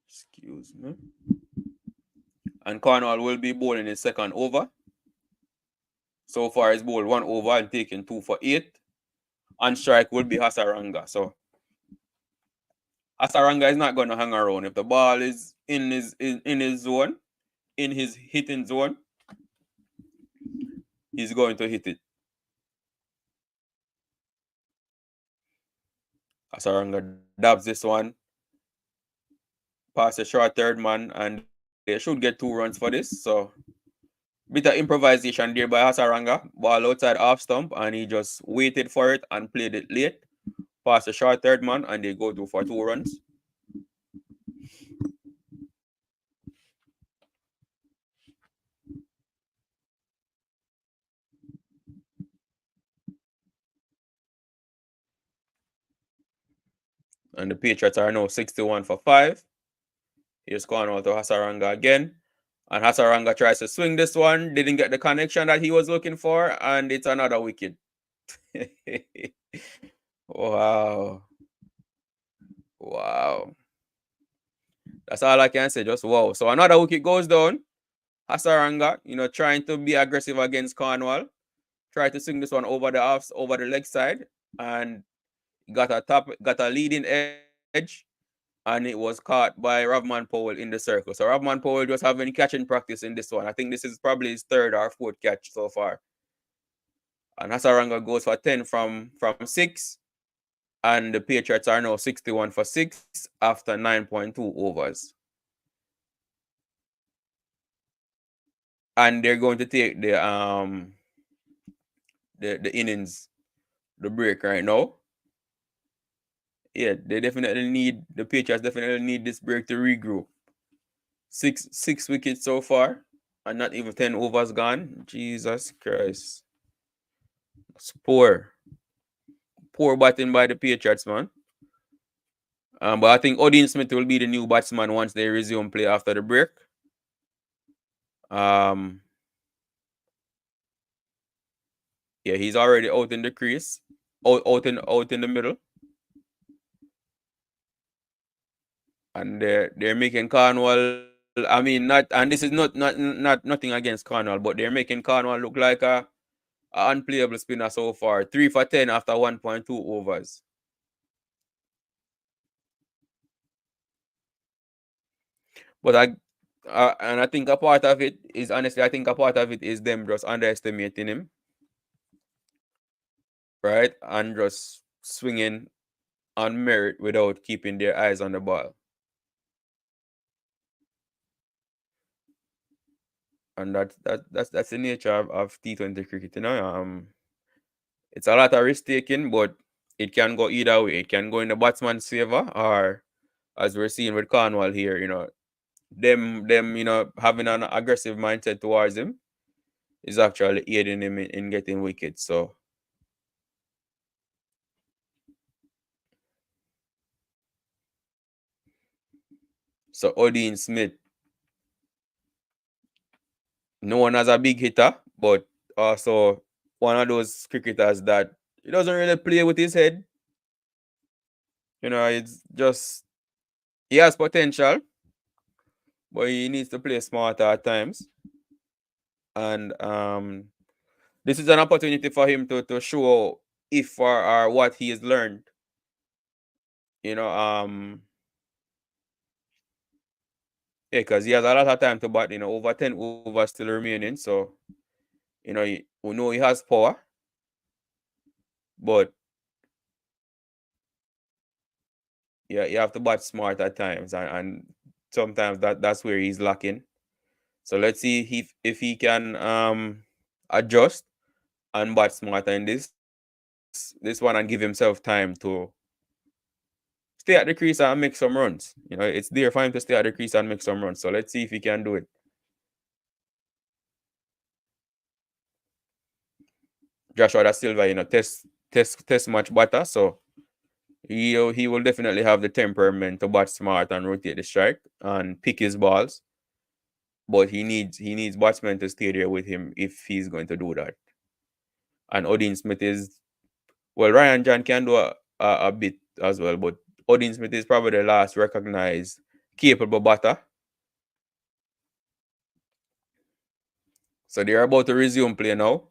Excuse me. And Cornwall will be bowling his second over. So far, he's bowled 1 over and taken 2 for 8. On strike will be Hasaranga. So Hasaranga is not going to hang around. If the ball is in his zone, in his hitting zone, he's going to hit it. Hasaranga dabs this one, pass the short third man, and they should get 2 runs for this. So bit of improvisation there by Hasaranga. Ball outside off stump, and he just waited for it and played it late. Pass the short third man, and they go to for 2 runs. And the Patriots are now 61 for 5. Here's Cornwall to Hasaranga again. And Hasaranga tries to swing this one. Didn't get the connection that he was looking for. And it's another wicket. Wow. Wow. That's all I can say. Just wow. So another wicket goes down. Hasaranga, trying to be aggressive against Cornwall. Try to swing this one over the leg side. And got a leading edge. And it was caught by Ravman Powell in the circle. So Ravman Powell just having catching practice in this one. I think this is probably his 3rd or 4th catch so far. And Hasaranga goes for 10 from 6. And the Patriots are now 61 for 6 after 9.2 overs. And they're going to take the innings, the break right now. Yeah, the Patriots definitely need this break to regroup. Six wickets so far, and not even 10 overs gone. Jesus Christ. It's poor batting by the Patriots, man. But I think Odin Smith will be the new batsman once they resume play after the break. Yeah, he's already out in the crease, out in the middle, and they're making Cornwall. I mean, and this is not nothing against Cornwall, but they're making Cornwall look like a unplayable spinner so far. 3 for 10 after 1.2 overs. But I think a part of it is them just underestimating him, right? And just swinging on merit without keeping their eyes on the ball. And that's the nature of T20 cricket, It's a lot of risk taking, but it can go either way. It can go in the batsman's favor, or as we're seeing with Cornwall here, them having an aggressive mindset towards him is actually aiding him in getting wickets. So Odin Smith, known as a big hitter, but also one of those cricketers that he doesn't really play with his head. It's just he has potential, but he needs to play smarter at times. And this is an opportunity for him to show if or what he has learned. Because he has a lot of time to bat. Over 10 overs still remaining. So we know he has power, but yeah, you have to bat smart at times, and sometimes that's where he's lacking. So let's see if he can adjust and bat smarter in this one and give himself time to stay at the crease and make some runs. It's there for him to stay at the crease and make some runs. So let's see if he can do it. Joshua Da Silva, test match batter, so he will definitely have the temperament to bat smart and rotate the strike and pick his balls. But he needs batsmen to stay there with him if he's going to do that. And Odin Smith Ryan John can do a bit as well, but Odin Smith is probably the last recognized capable batter. So they're about to resume play now.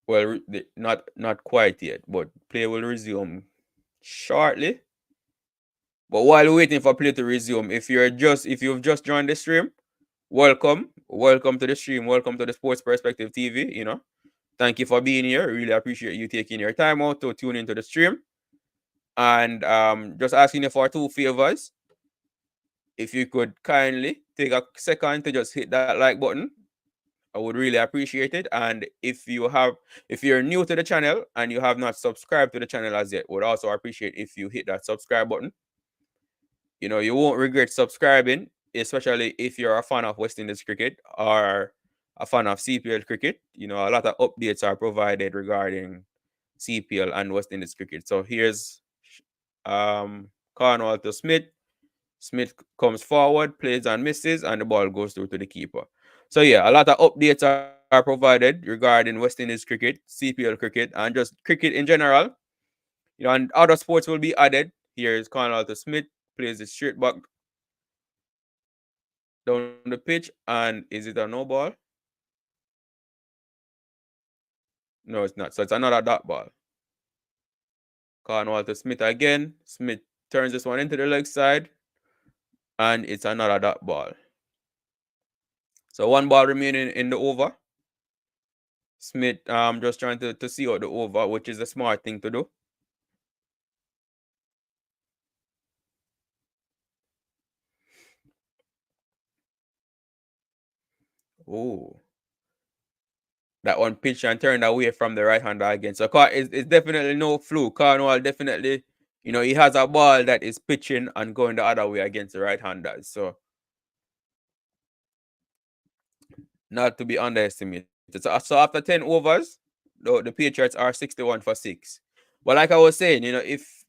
Well, not quite yet, but play will resume shortly. But while we're waiting for play to resume, if you've just joined the stream, welcome to the stream. Welcome to the Sports Perspective TV. thank you for being here. Really appreciate you taking your time out to tune into the stream. And just asking you for two favors. If you could kindly take a second to just hit that like button, I would really appreciate it. And if you're new to the channel and you have not subscribed to the channel as yet, would also appreciate if you hit that subscribe button. You know, you won't regret subscribing, especially if you're a fan of West Indies cricket or a fan of CPL cricket. You know, a lot of updates are provided regarding CPL and West Indies cricket. So here's Cornwall to Smith. Smith comes forward, plays and misses, and the ball goes through to the keeper. So yeah, a lot of updates are provided regarding West Indies cricket, CPL cricket, and just cricket in general. You know, and other sports will be added. Here's Cornwall to Smith, plays it straight back down the pitch, and is it a no ball? No, it's not. So it's another dot ball. Cornwall to Smith again. Smith turns this one into the leg side, and it's another dot ball. So one ball remaining in the over. Smith just trying to see out the over, which is a smart thing to do. Oh, that one pitch and turned away from the right hander again. So it's definitely no fluke. Cornwall definitely, you know, he has a ball that is pitching and going the other way against the right handers. So not to be underestimated. So after 10 overs, the Patriots are 61 for 6. But like I was saying, you know, if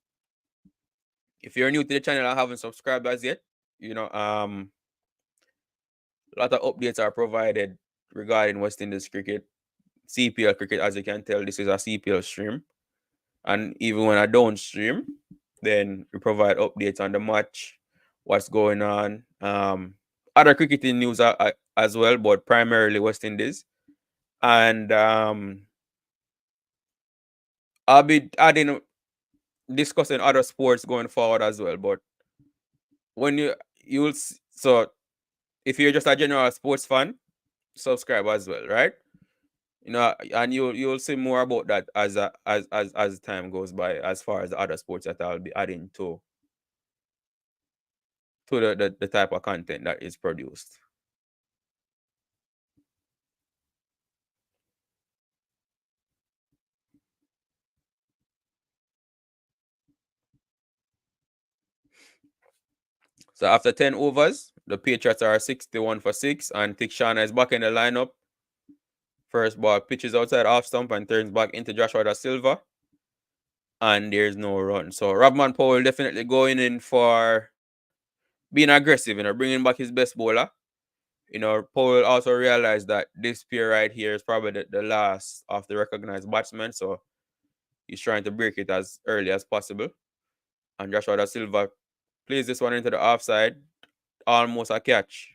you're new to the channel and haven't subscribed as yet, you know, a lot of updates are provided regarding West Indies cricket, CPL cricket. As you can tell, this is a CPL stream. And even when I don't stream, then we provide updates on the match, what's going on. Other cricketing news as well, but primarily West Indies. And I'll be adding discussing other sports going forward as well. But when so if you're just a general sports fan, subscribe as well, right? You know, and you'll see more about that as time goes by, as far as the other sports that I'll be adding to the type of content that is produced. So after 10 overs, the Patriots are 61 for 6, and Tikshana is back in the lineup. First ball pitches outside off stump and turns back into Joshua Da Silva. And there's no run. So Robman Powell definitely going in for being aggressive, you know, bringing back his best bowler. You know, Powell also realized that this pair right here is probably the last of the recognized batsmen. So he's trying to break it as early as possible. And Joshua Da Silva plays this one into the offside. Almost a catch.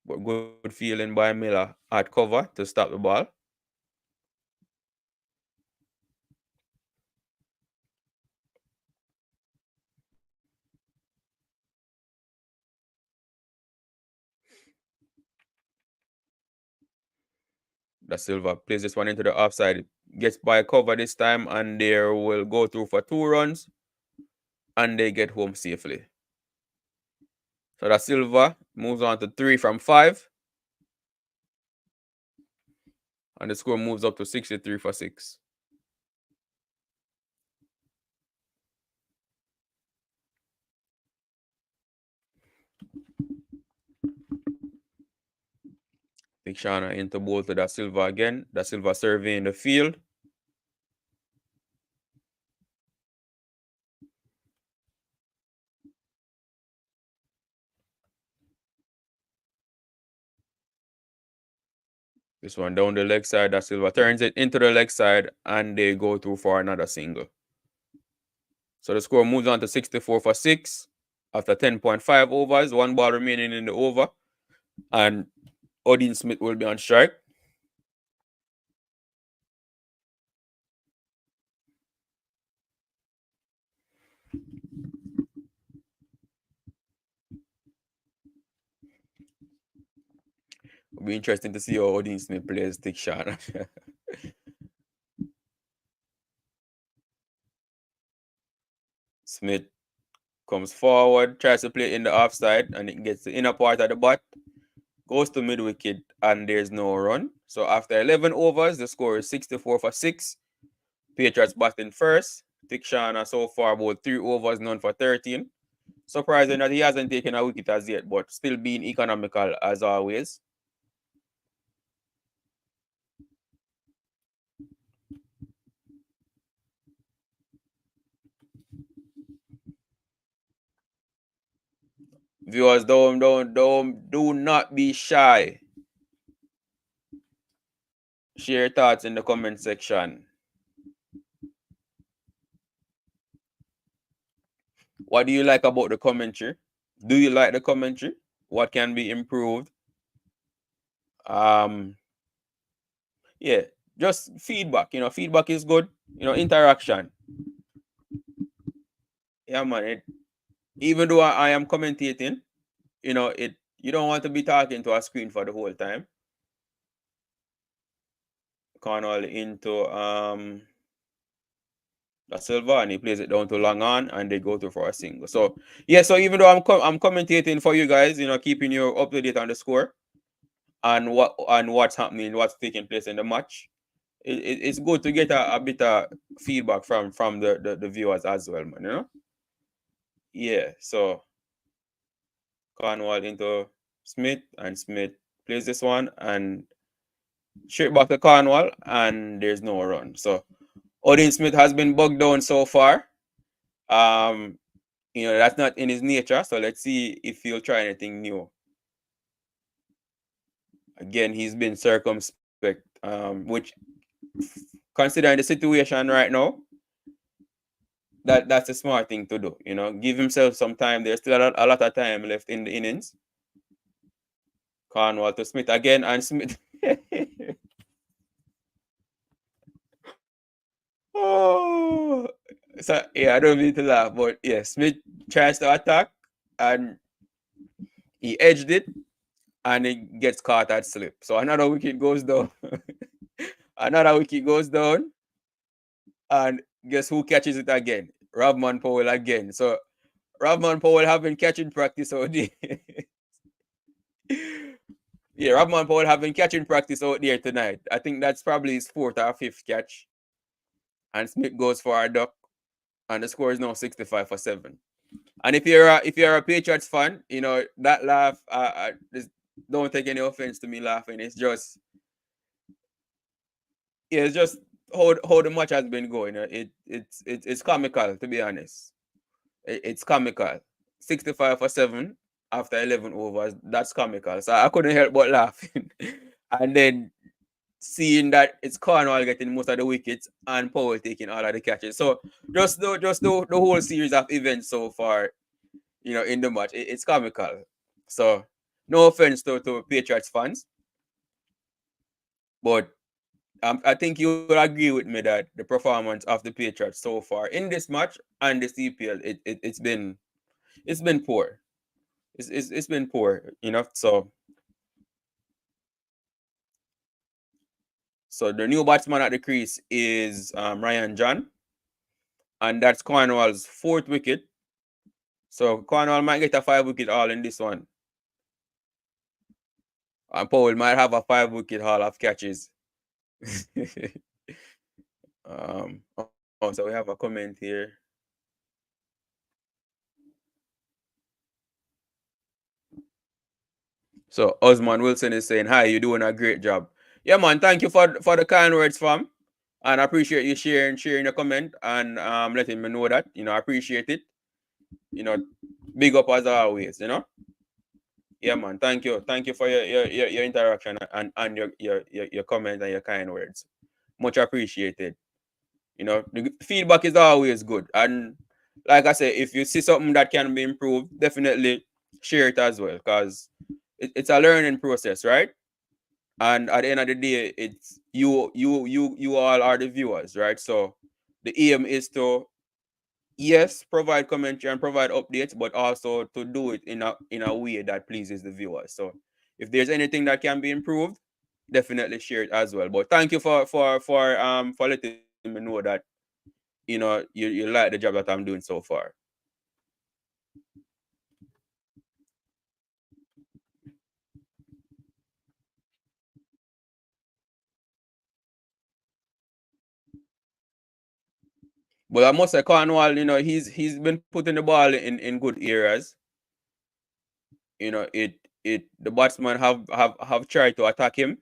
But good feeling by Miller at cover to stop the ball. Da Silva plays this one into the offside. Gets by cover this time, and they will go through for 2 runs. And they get home safely. So Da Silva moves on to 3 from 5. And the score moves up to 63 for 6. Shana into bowl to Da Silva again. Da Silva surveying the field. This one down the leg side. Da Silva turns it into the leg side, and they go through for another single. So the score moves on to 64 for 6 after 10.5 overs. 1 ball remaining in the over. And Odin Smith will be on strike. It'll be interesting to see how Odin Smith plays Dick Shan. Smith comes forward, tries to play in the offside, and it gets the inner part of the bat, goes to mid wicket, and there's no run. So after 11 overs, the score is 64 for 6. Patriots batting first. Tikshana so far about 3 overs, none for 13. Surprising that he hasn't taken a wicket as yet, but still being economical as always. Viewers, do not be shy. Share your thoughts in the comment section. What do you like about the commentary? Do you like the commentary? What can be improved? Yeah, just feedback. Feedback is good. Interaction. Yeah, man. Even though I am commentating, you don't want to be talking to a screen for the whole time. Cornwall into Da Silva, and he plays it down to long on, and they go through for a single. So yeah, so even though I'm commentating for you guys, keeping you up to date on the score and what's happening, what's taking place in the match. It's good to get a bit of feedback from the viewers as well, man. Yeah. So Cornwall into Smith, and Smith plays this one and straight back to Cornwall, and there's no run. So Odin Smith has been bugged down so far. That's not in his nature. So let's see if he'll try anything new. Again, he's been circumspect, which, considering the situation right now, that's a smart thing to do. Give himself some time. There's still a lot of time left in the innings. Cornwall to Smith again, and Smith. Oh, so yeah, I don't mean to laugh, but yeah, Smith tries to attack, and he edged it, and it gets caught at slip. So another wicket goes down. Another wicket goes down, and guess who catches it again? Ravman Powell again. So Ravman Powell have been catching practice out there. Yeah, Ravman Powell have been catching practice out there tonight. I think that's probably his 4th or 5th catch. And Smith goes for a duck, and the score is now 65 for 7. And if you're a Patriots fan, that laugh, don't take any offense to me laughing. It's just, yeah, it's just how the match has been going. It's comical, to be honest. It's comical. 65 for 7 after 11 overs. That's comical. So I couldn't help but laughing. And then seeing that it's Cornwall getting most of the wickets and Powell taking all of the catches. So just the whole series of events so far, in the match, it's comical. So no offense to Patriots fans, but I think you will agree with me that the performance of the Patriots so far in this match and the CPL, it's been poor. It's been poor, So the new batsman at the crease is Ryan John, and that's Cornwall's 4th wicket. So Cornwall might get a 5-wicket haul in this one, and Powell might have a 5-wicket haul of catches. So we have a comment here. So Osman Wilson is saying, "Hi, you're doing a great job." Yeah, man. Thank you for the kind words, fam. And I appreciate you sharing the comment and letting me know that. I appreciate it. Big up as always. Yeah, man. Thank you for your interaction and your comment and your kind words. Much appreciated. The feedback is always good. And like I said, if you see something that can be improved, definitely share it as well, because it's a learning process, right? And at the end of the day, it's you all are the viewers, right? So the aim is to, yes, provide commentary and provide updates, but also to do it in a way that pleases the viewers. So If there's anything that can be improved, definitely share it as well. But thank you for letting me know that you like the job that I'm doing so far. But I must say, Cornwall, he's been putting the ball in good areas. The batsmen have tried to attack him,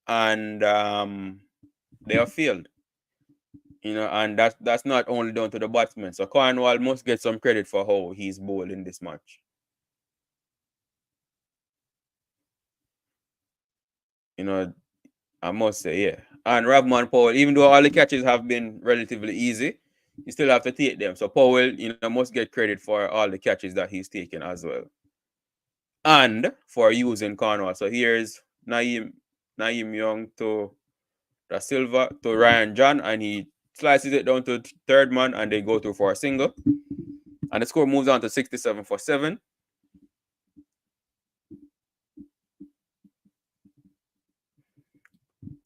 and they have failed. And that's not only down to the batsmen. So Cornwall must get some credit for how he's bowled in this match. You know, I must say, yeah. And Ravman Powell, even though all the catches have been relatively easy, you still have to take them. So Powell, must get credit for all the catches that he's taken as well. And for using Cornwall. So here's Naeem Young to Da Silva to Ryan John, and he slices it down to third man, and they go through for a single. And the score moves on to 67 for 7.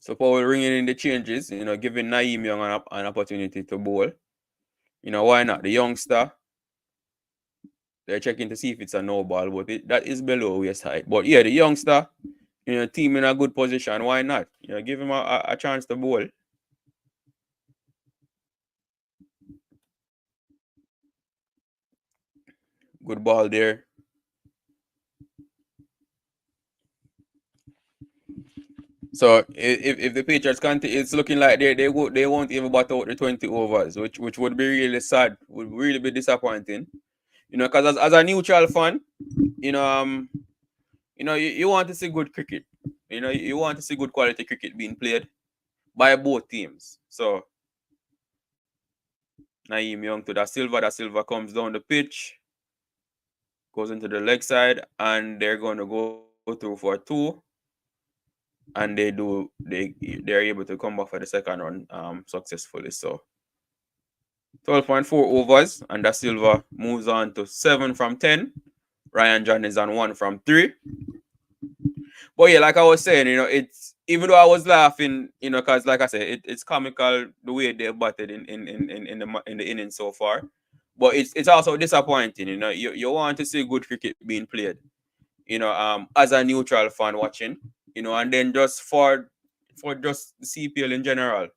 So Powell ringing in the changes, giving Naeem Young an opportunity to bowl. Why not? The youngster, they're checking to see if it's a no ball, but that is below waist height. But yeah, the youngster, team in a good position. Why not? Give him a chance to bowl. Good ball there. So if the Patriots continue, it's looking like they won't even bat out the 20 overs, which would be really sad, would really be disappointing. Because as a neutral fan, you know um you want to see good cricket. You want to see good quality cricket being played by both teams. So Naeem Young to Da Silva. Da Silva comes down the pitch, goes into the leg side, and they're going to go through for 2. And they're able to come back for the second run successfully. So 12.4 overs, and Da Silva moves on to 7 from 10. Ryan John is on 1 from 3. But yeah, like I was saying, it's even though I was laughing, because like I said, it's comical the way they batted in the inning so far. But it's also disappointing, you want to see good cricket being played, as a neutral fan watching, and then just for just the CPL in general.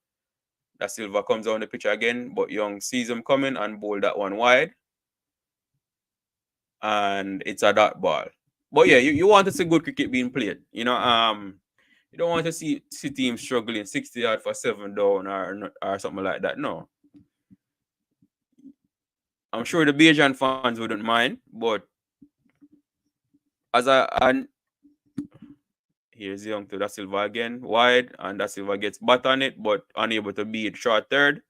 Da Silva comes on the pitch again, but Young sees him coming and bowled that one wide. And it's a dot ball. But yeah, you want to see good cricket being played. You don't want to see teams struggling 60 yard for 7 down or something like that. No. I'm sure the Bajan fans wouldn't mind, but and here's Young to Da Silva again, wide, and Da Silva gets bat on it, but unable to beat short third.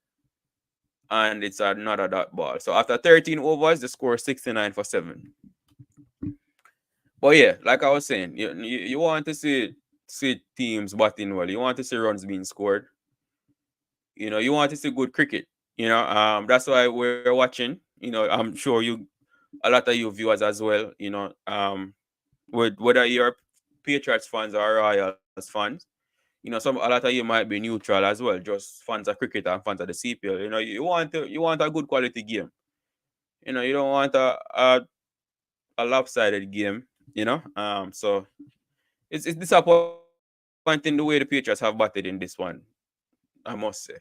And it's another dot ball. So after 13 overs, the score is 69 for 7. But yeah, like I was saying, you want to see teams batting well. You want to see runs being scored. You want to see good cricket. That's why we're watching. I'm sure a lot of you viewers as well. Whether you're Patriots fans or Royals fans, a lot of you might be neutral as well, just fans of cricket and fans of the CPL. You want a good quality game. You don't want a lopsided game. So it's disappointing the way the Patriots have batted in this one, I must say.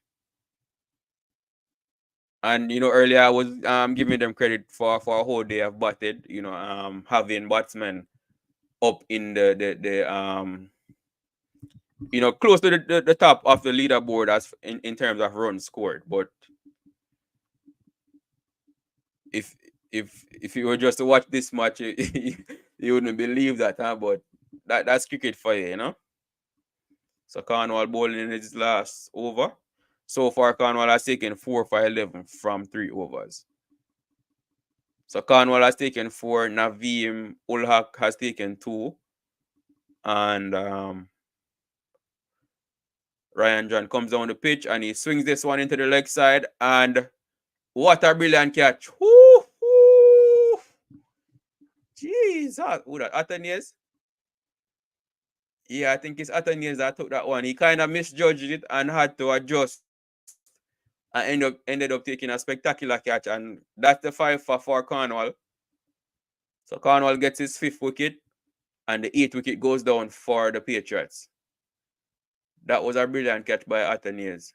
And earlier I was giving them credit for a whole day of batted, having batsmen up in the close to the top of the leaderboard as in terms of runs scored. But if if you were just to watch this match, you wouldn't believe that, huh? But that's cricket for you. So Cornwall bowling in his last over. So far, Cornwall has taken 4 for 11 from 3 overs. So Cornwall has taken 4. Naveem Ulhak has taken 2. And Ryan John comes down the pitch and he swings this one into the leg side. And what a brilliant catch. Woo, woo. Jesus. Who that? Athenius? Yeah, I think it's Athenians that took that one. He kind of misjudged it and had to adjust and ended up taking a spectacular catch. And that's the five for Cornwall. So Cornwall gets his fifth wicket, and the eighth wicket goes down for the Patriots. That was a brilliant catch by Athenians.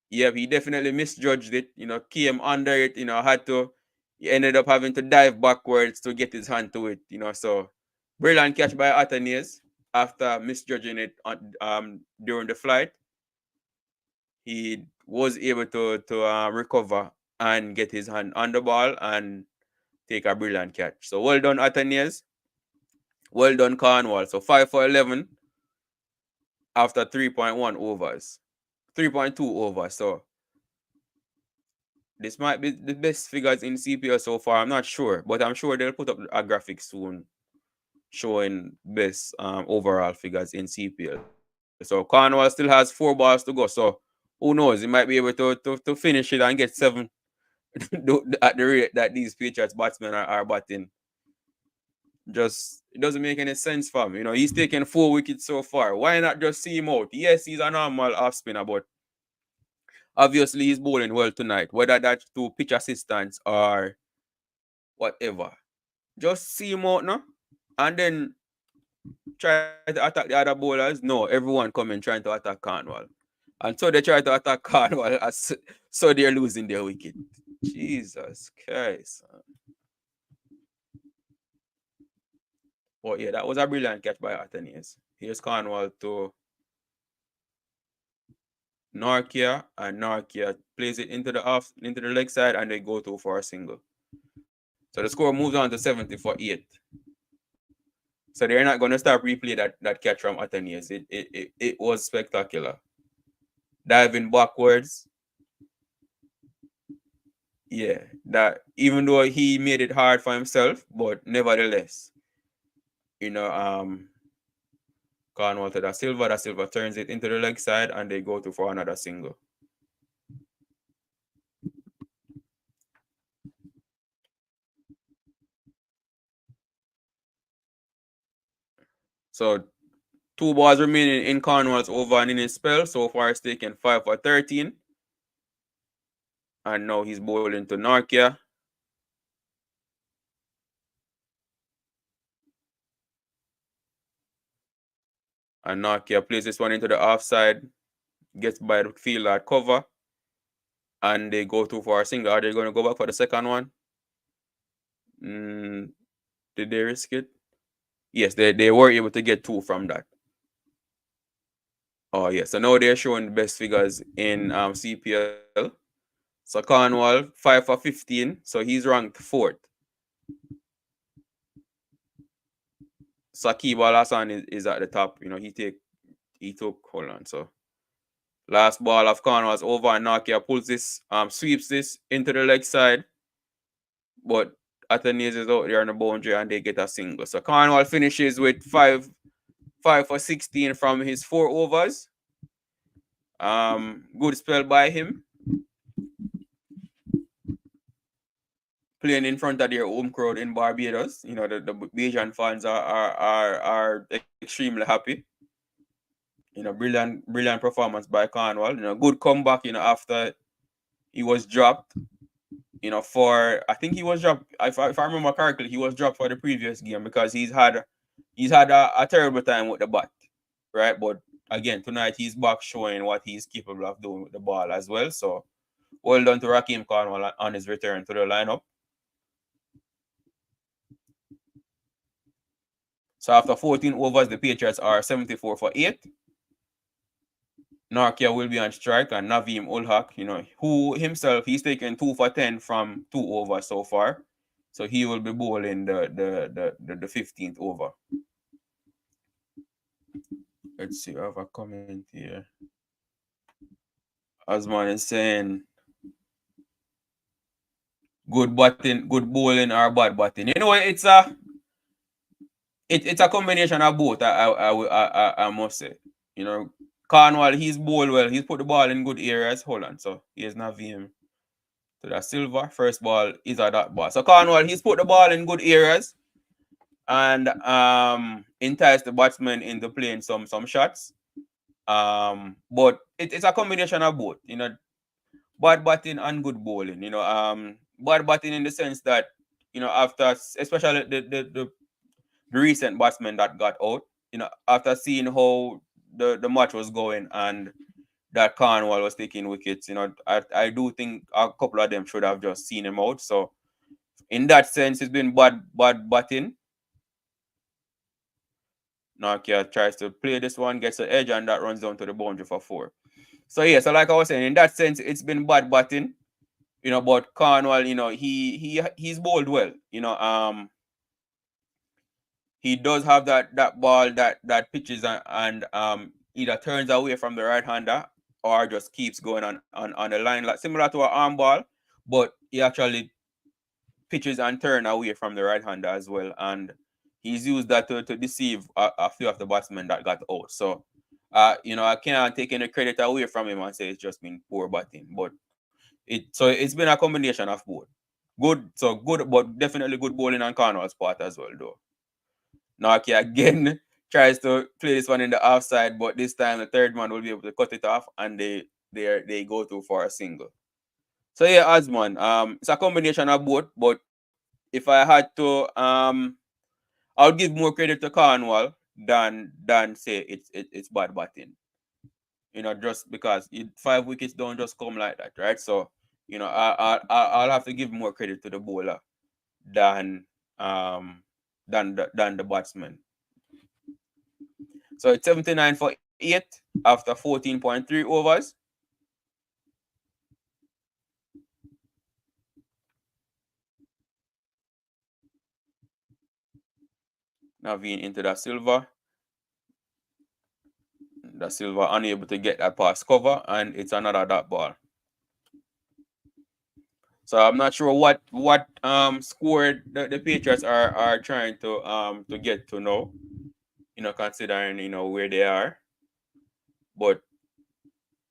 Yeah, he definitely misjudged it. Came under it. He ended up having to dive backwards to get his hand to it. So brilliant catch by Athenians after misjudging it during the flight. He was able to recover and get his hand on the ball and take a brilliant catch. So well done, Athenians. Well done, Cornwall. So 5 for 11 after 3.1 overs. 3.2 overs. So this might be the best figures in CPL so far. I'm not sure, but I'm sure they'll put up a graphic soon showing best overall figures in CPL. So Cornwall still has 4 balls to go. So who knows? He might be able to finish it and get 7 at the rate that these Patriots batsmen are batting. Just it doesn't make any sense for him. He's taken 4 wickets so far. Why not just see him out? Yes, he's a normal off spinner, but obviously he's bowling well tonight. Whether that's to pitch assistance or whatever. Just see him out now. And then try to attack the other bowlers. No, everyone coming trying to attack Cornwall. And so they try to attack Cornwall, so they're losing their wicket. Jesus Christ. But yeah, that was a brilliant catch by Athenians. Here's Cornwall to Narkia, and Narkia plays it into the leg side, and they go to for a single. So the score moves on to 70 for 8. So they're not going to start replay that catch from Athenians. It was spectacular. Diving backwards. Yeah, that even though he made it hard for himself, but nevertheless, Cornwall to Da Silva. Da Silva turns it into the leg side, and they go to for another single. So 2 balls remaining in Cornwall's over and inning spell. So far, it's taken 5 for 13. And now he's bowling to Narkia. And Narkia plays this one into the offside, gets by the fielder at cover, and they go to for a single. Are they going to go back for the second one? Did they risk it? Yes, they were able to get 2 from that. Oh, yeah. So now they're showing the best figures in CPL. So Cornwall, 5 for 15. So he's ranked 4th. Sakib Al Hassan is at the top. He took, hold on. So last ball of Cornwall's over, and Nakia pulls this, sweeps this into the leg side. But Athenians is out there on the boundary, and they get a single. So Cornwall finishes with 5 for 16 from his 4 overs. Good spell by him. Playing in front of their home crowd in Barbados. The Bajan fans are extremely happy. Brilliant performance by Cornwall. Good comeback, after he was dropped. I think he was dropped, if I remember correctly, he was dropped for the previous game because he's had a terrible time with the bat. Right? But again, tonight he's back showing what he's capable of doing with the ball as well. So well done to Raheem Cornwall on his return to the lineup. So after 14 overs, the Patriots are 74 for 8. Narkia will be on strike, and Navim Ulhak, who himself, he's taken 2 for 10 from 2 overs so far. So he will be bowling the 15th over. Let's see, I have a comment here. Osman is saying, good batting, good bowling, or bad batting. It's a combination of both. I must say. Cornwall, he's bowled well. He's put the ball in good areas. Hold on, so here's Navim to Da Silva. First ball is a dot ball. So Cornwall, he's put the ball in good areas, and entice the batsman into playing some shots. But it's a combination of both. Bad batting and good bowling. Bad batting in the sense that after especially the recent batsman that got out. After seeing how the match was going and that Cornwall was taking wickets, I do think a couple of them should have just seen him out. So in that sense, it's been bad batting. Nokia tries to play this one, gets the edge, and that runs down to the boundary for 4. So yeah, so like I was saying, in that sense, it's been bad batting. But Cornwall, he's bowled well. He does have that ball that pitches and either turns away from the right hander or just keeps going on the line, like similar to an arm ball, but he actually pitches and turn away from the right hander as well. And he's used that to deceive a few of the batsmen that got out. So I can't take any credit away from him and say it's just been poor batting. But it's been a combination of both. Good, but definitely good bowling on Cornwall's part as well, though. Naki again tries to play this one in the offside, but this time the third man will be able to cut it off, and they go through for a single. So yeah, Osman, it's a combination of both, but if I had to, I would give more credit to Cornwall than say it's bad batting. Just because 5 wickets don't just come like that, right? So I'll have to give more credit to the bowler than the batsman. So it's 79 for 8 after 14.3 overs. Naveen into the Silva. The Silva unable to get that pass cover, and it's another dot ball. So I'm not sure what score the Patriots are trying to get to now. Considering where they are. But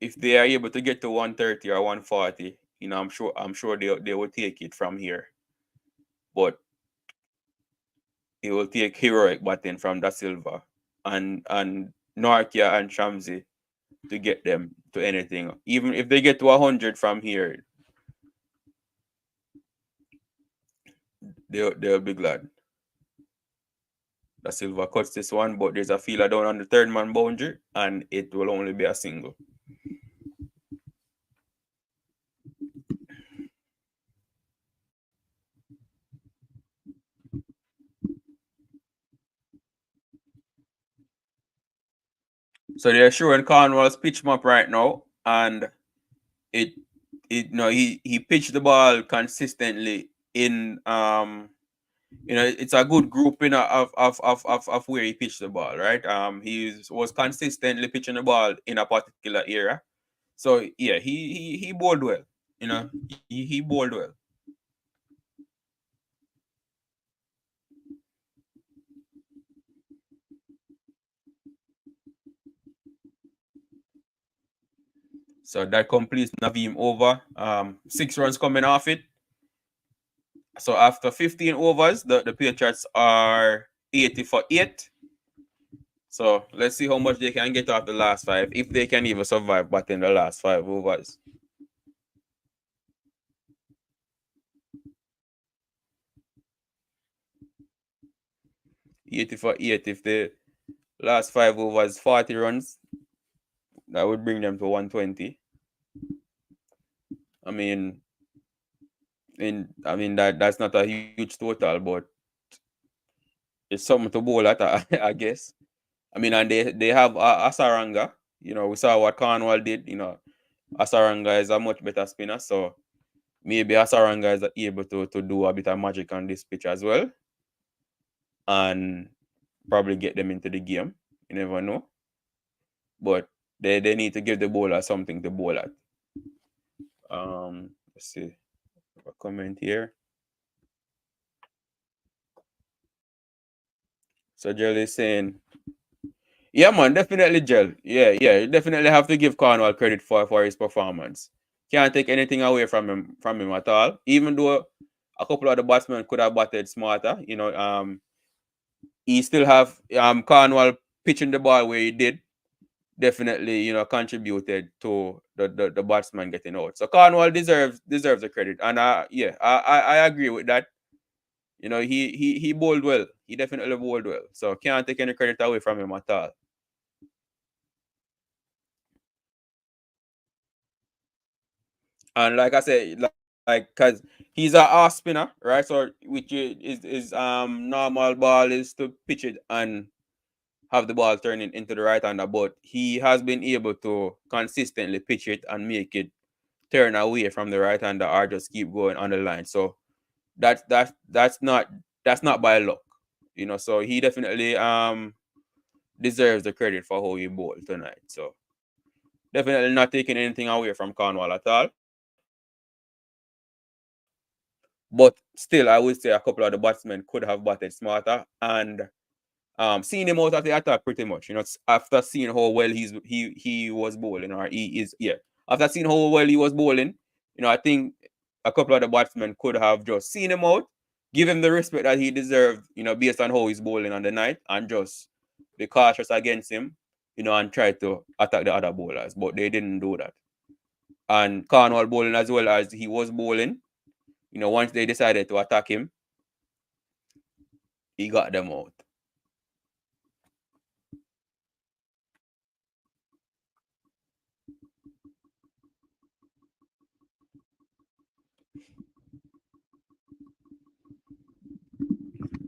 if they are able to get to 130 or 140, I'm sure they will take it from here. But it will take heroic batting from Da Silva and Norkia and Shamsi to get them to anything. Even if they get to 100 from here, they'll be glad. Da Silva cuts this one, but there's a fielder down on the third man boundary, and it will only be a single. So they're showing Cornwall's pitch map right now, and it he pitched the ball consistently in it's a good grouping of where he pitched the ball, right? He was consistently pitching the ball in a particular area. So yeah, he bowled well. He bowled well. So that completes Naveem over. 6 runs coming off it. So after 15 overs, the Patriots are 80 for 8. So let's see how much they can get off the last 5, if they can even survive batting the last 5 overs. 80 for 8. If the last 5 overs 40 runs, that would bring them to 120. I mean, that's not a huge total, but it's something to bowl at, I guess. I mean, and they have Asaranga. We saw what Cornwall did. Asaranga is a much better spinner, so maybe Asaranga is able to do a bit of magic on this pitch as well, and probably get them into the game. You never know, but they need to give the bowler something to bowl at. Let's see. A comment here. So Gel is saying, yeah, man, definitely Gel. Yeah, you definitely have to give Cornwall credit for his performance. Can't take anything away from him at all. Even though a couple of the batsmen could have batted smarter, he still have Cornwall pitching the ball where he did, definitely, contributed to the batsman getting out. So Cornwall deserves the credit. And yeah, I agree with that. He bowled well. He definitely bowled well. So can't take any credit away from him at all. And like I said, like cause he's a off spinner, right? So which is normal ball is to pitch it and have the ball turning into the right hander, but he has been able to consistently pitch it and make it turn away from the right hander or just keep going on the line. So that's not by luck. So he definitely deserves the credit for how he bowled tonight. So definitely not taking anything away from Cornwall at all. But still, I would say a couple of the batsmen could have batted smarter and seeing him out of the attack pretty much. After seeing how well he was bowling, or he is, yeah. After seeing how well he was bowling, I think a couple of the batsmen could have just seen him out, give him the respect that he deserved, based on how he's bowling on the night, and just be cautious against him, and try to attack the other bowlers. But they didn't do that. And Cornwall bowling as well as he was bowling, once they decided to attack him, he got them out.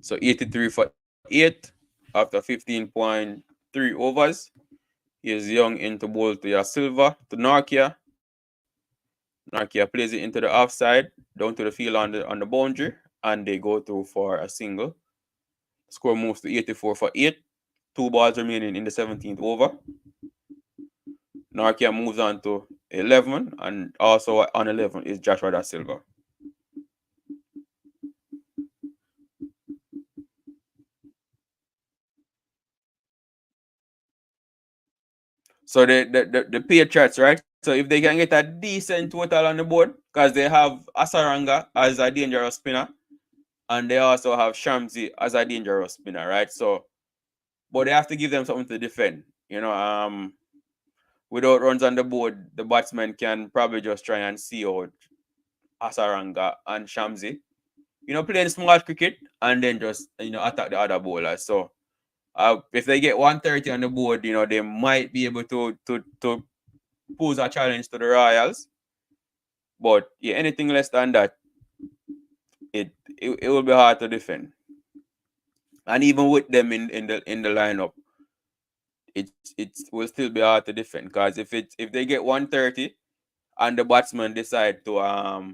So 83 for 8 after 15.3 overs. Here's Young into bowl to your Silva to Narkia. Narkia plays it into the offside, down to the field on the boundary, and they go through for a single. Score moves to 84 for 8. 2 balls remaining in the 17th over. Narkia moves on to 11, and also on 11 is Joshua Da Silva. So the Patriots, right? So if they can get a decent total on the board, because they have Asaranga as a dangerous spinner, and they also have Shamsi as a dangerous spinner, right? So, but they have to give them something to defend. Without runs on the board, the batsmen can probably just try and see out Asaranga and Shamsi. Playing small cricket and then just attack the other bowlers. So if they get 130 on the board, they might be able to pose a challenge to the Royals. But yeah, anything less than that, it will be hard to defend. And even with them in the lineup, it will still be hard to defend, because if they get 130 and the batsman decide to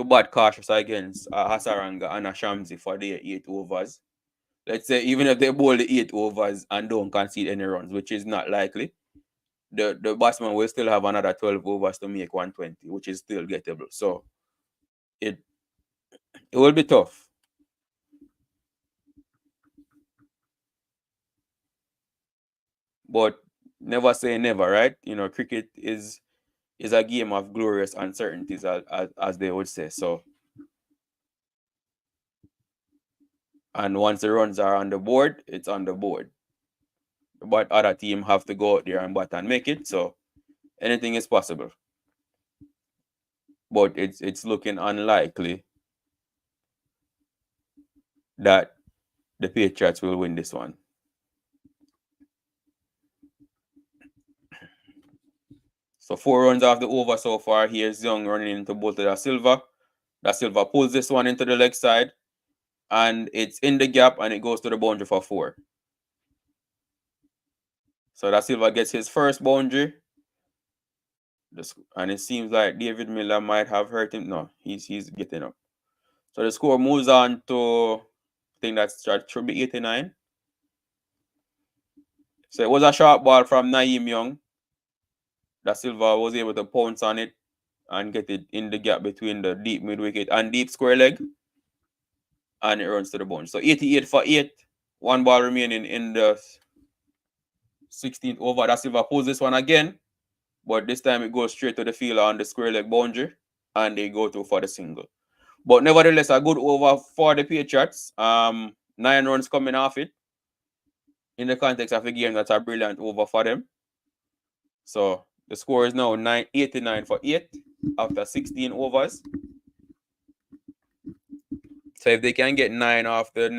bat cautious against Hasaranga and Ashamsi for their 8 overs. Let's say even if they bowl the 8 overs and don't concede any runs, which is not likely, the batsman will still have another 12 overs to make 120, which is still gettable. So it it will be tough. But never say never, right? Cricket is a game of glorious uncertainties, as they would say. So, and once the runs are on the board, it's on the board. But other team have to go out there and bat and make it. So anything is possible. But it's looking unlikely that the Patriots will win this one. So 4 runs off the over so far. Here's Young running into both of Da Silva. Da Silva pulls this one into the leg side, and it's in the gap, and it goes to the boundary for 4. So Da Silva gets his first boundary. And it seems like David Miller might have hurt him. No, he's getting up. So the score moves on to, I think that's should be 89. So it was a sharp ball from Naeem Young. Da Silva was able to pounce on it and get it in the gap between the deep mid wicket and deep square leg. And it runs to the boundary. So 88 for 8. 1 ball remaining in the 16th over. Da Silva pulls this one again. But this time it goes straight to the fielder on the square leg boundary. And they go to for the single. But nevertheless, a good over for the Patriots. 9 runs coming off it. In the context of the game, that's a brilliant over for them. So the score is now 89 for 8 after 16 overs. So if they can get 9 off the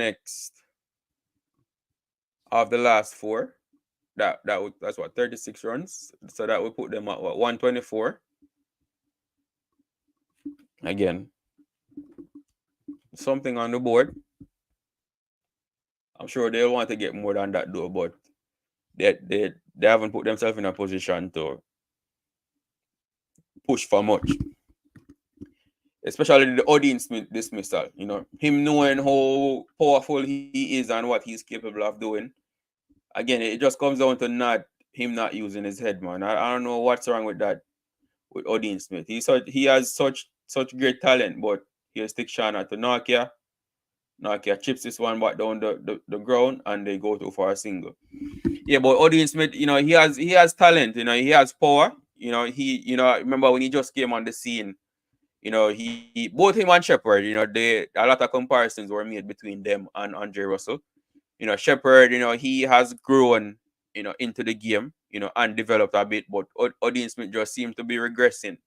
last 4, that's what, 36 runs. So that would put them at what, 124. Again, something on the board. I'm sure they'll want to get more than that though, but they haven't put themselves in a position to push for much. Especially the audience dismissal, him knowing how powerful he is and what he's capable of doing. Again, it just comes down to him not using his head, man. I don't know what's wrong with that with Odin Smith. He has such great talent, but he'll stick Shana to Nokia. Nokia chips this one back down the ground and they go to for a single. Yeah, but Odin Smith, he has talent, he has power. Remember when he just came on the scene, he both him and Shepard, a lot of comparisons were made between them and Andre Russell. Shepard, he has grown, into the game, and developed a bit, but Odin Smith just seemed to be regressing.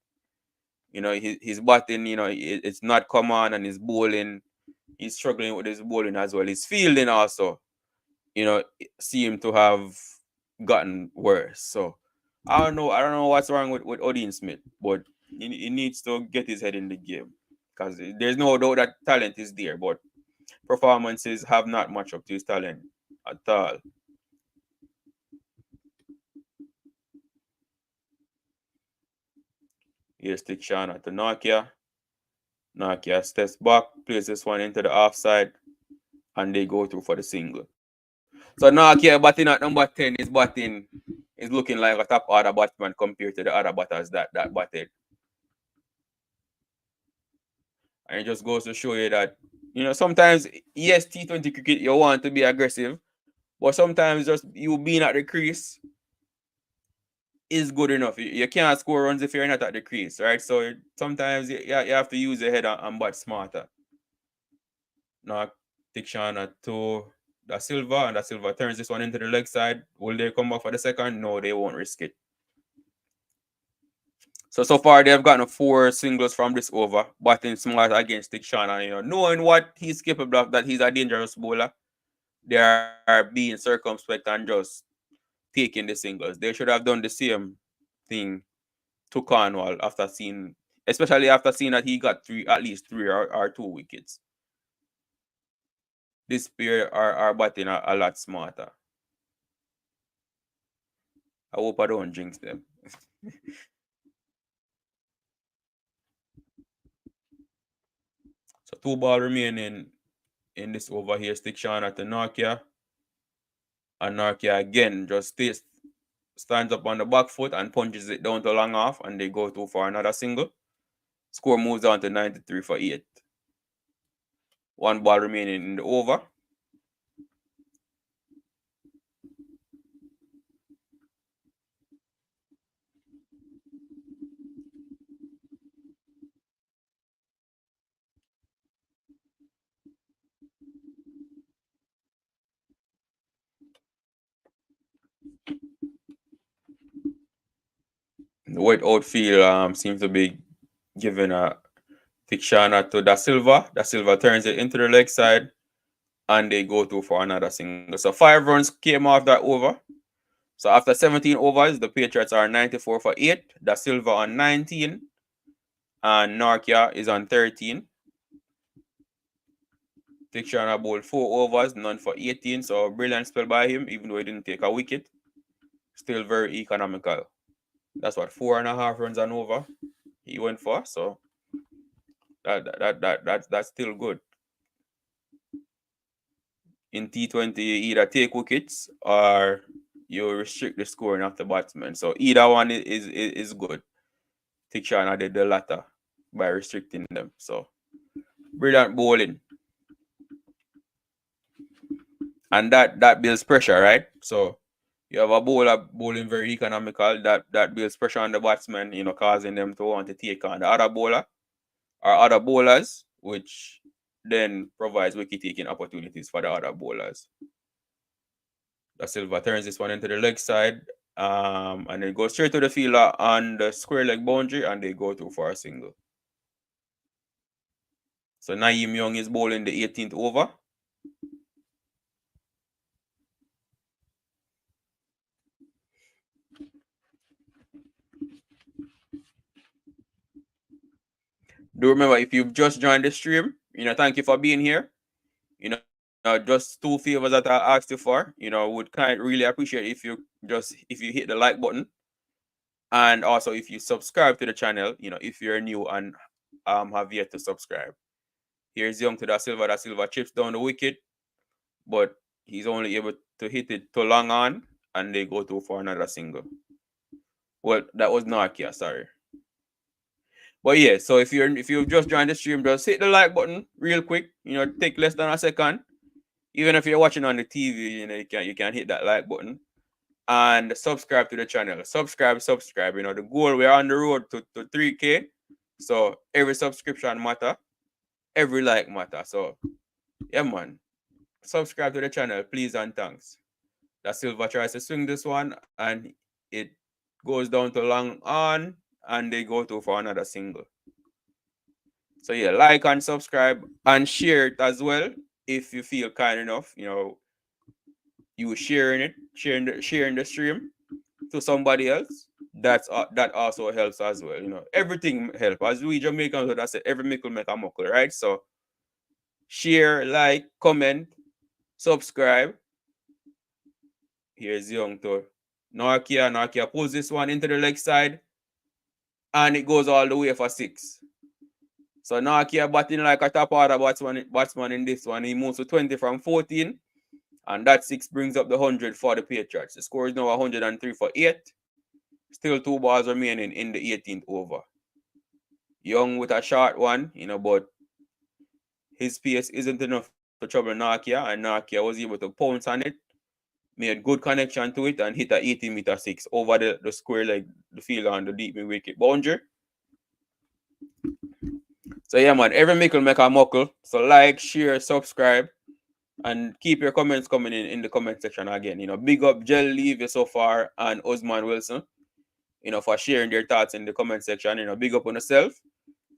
His batting, it's not common, and his bowling, he's struggling with his bowling as well. His fielding also, seemed to have gotten worse. So I don't know what's wrong with Odin Smith, but he needs to get his head in the game because there's no doubt that talent is there, but performances have not matched up to his talent at all. Here's stick Shana to Nokia. Nokia steps back, plays this one into the offside, and they go through for the single. So Nokia batting at number 10, his batting is looking like a top order batsman compared to the other batters that batted. And it just goes to show you that, sometimes, yes, T20 cricket, you want to be aggressive, but sometimes just you being at the crease is good enough. You can't score runs if you're not at the crease, right? So sometimes you have to use your head and bat smarter. Now, Tikshana to Da Silva, and Da Silva turns this one into the leg side. Will they come back for the second? No, they won't risk it. So far they've gotten 4 singles from this over, batting smart against Tikshana. Knowing what he's capable of, that he's a dangerous bowler, they are being circumspect and just taking the singles. They should have done the same thing to Cornwall especially after seeing that he got at least 3 or 2 wickets. This pair are batting a lot smarter. I hope I don't jinx them. So 2 ball remaining in this over here. Stick Shana to Nokia. And Nokia again just stands up on the back foot and punches it down to long off, and they go to for another single. Score moves on to 93 for 8. 1 ball remaining in the over. The white outfield seems to be giving a Tikshana to Da Silva. Da Silva turns it into the leg side, and they go to for another single. So 5 runs came off that over. So after 17 overs, the Patriots are 94 for 8. Da Silva on 19. And Nokia is on 13. Tikshana bowled 4 overs, none for 18. So a brilliant spell by him, even though he didn't take a wicket. Still very economical. That's what, 4.5 runs and over he went for. So that's still good. In T20, you either take wickets or you restrict the scoring of the batsmen. So either one is good. Tikshana did the latter by restricting them. So brilliant bowling. And that builds pressure, right? So you have a bowler bowling very economical, that builds pressure on the batsmen, causing them to want to take on the other bowler or other bowlers, which then provides wicket taking opportunities for the other bowlers. Da Silva turns this one into the leg side, and then goes straight to the fielder on the square leg boundary, and they go through for a single. So Naeem Young is bowling the 18th over. Do remember, if you've just joined the stream, thank you for being here. Just two favors that I asked you for. Would kind really appreciate if you hit the like button, and also if you subscribe to the channel. If you're new and have yet to subscribe. Here's Young to Da Silva. Da Silva chips down the wicket, but he's only able to hit it too long on, and they go to for another single. Well, that was Nokia, sorry. But yeah, so if you've just joined the stream, just hit the like button real quick. Take less than a second. Even if you're watching on the TV, you can hit that like button and subscribe to the channel. Subscribe. The goal, we're on the road to 3K. So every subscription matter, every like matter. So yeah, man. Subscribe to the channel, please and thanks. Da Silva tries to swing this one, and it goes down to long on, and they go to for another single. So yeah, like and subscribe and share it as well if you feel kind enough. You sharing the stream to somebody else. That also helps as well. Everything helps. As we Jamaicans would say, every mickle make a muckle, right? So share, like, comment, subscribe. Here's Young to Nokia. Nokia pulls this one into the leg side, and it goes all the way for 6. So Nokia batting like a top order batsman in this one. He moves to 20 from 14, and that 6 brings up the 100 for the Patriots. The score is now 103 for 8. Still 2 balls remaining in the 18th over. Young with a short one, but his pace isn't enough to trouble Nokia, and Nokia was able to pounce on it, made good connection to it, and hit a 80-meter 6 over the square leg, the field on the deep mid wicket boundary. So yeah, man, every mickle make a muckle. So like, share, subscribe, and keep your comments coming in the comment section again. Big up Jell Levy so far and Osman Wilson, for sharing their thoughts in the comment section. Big up on yourself.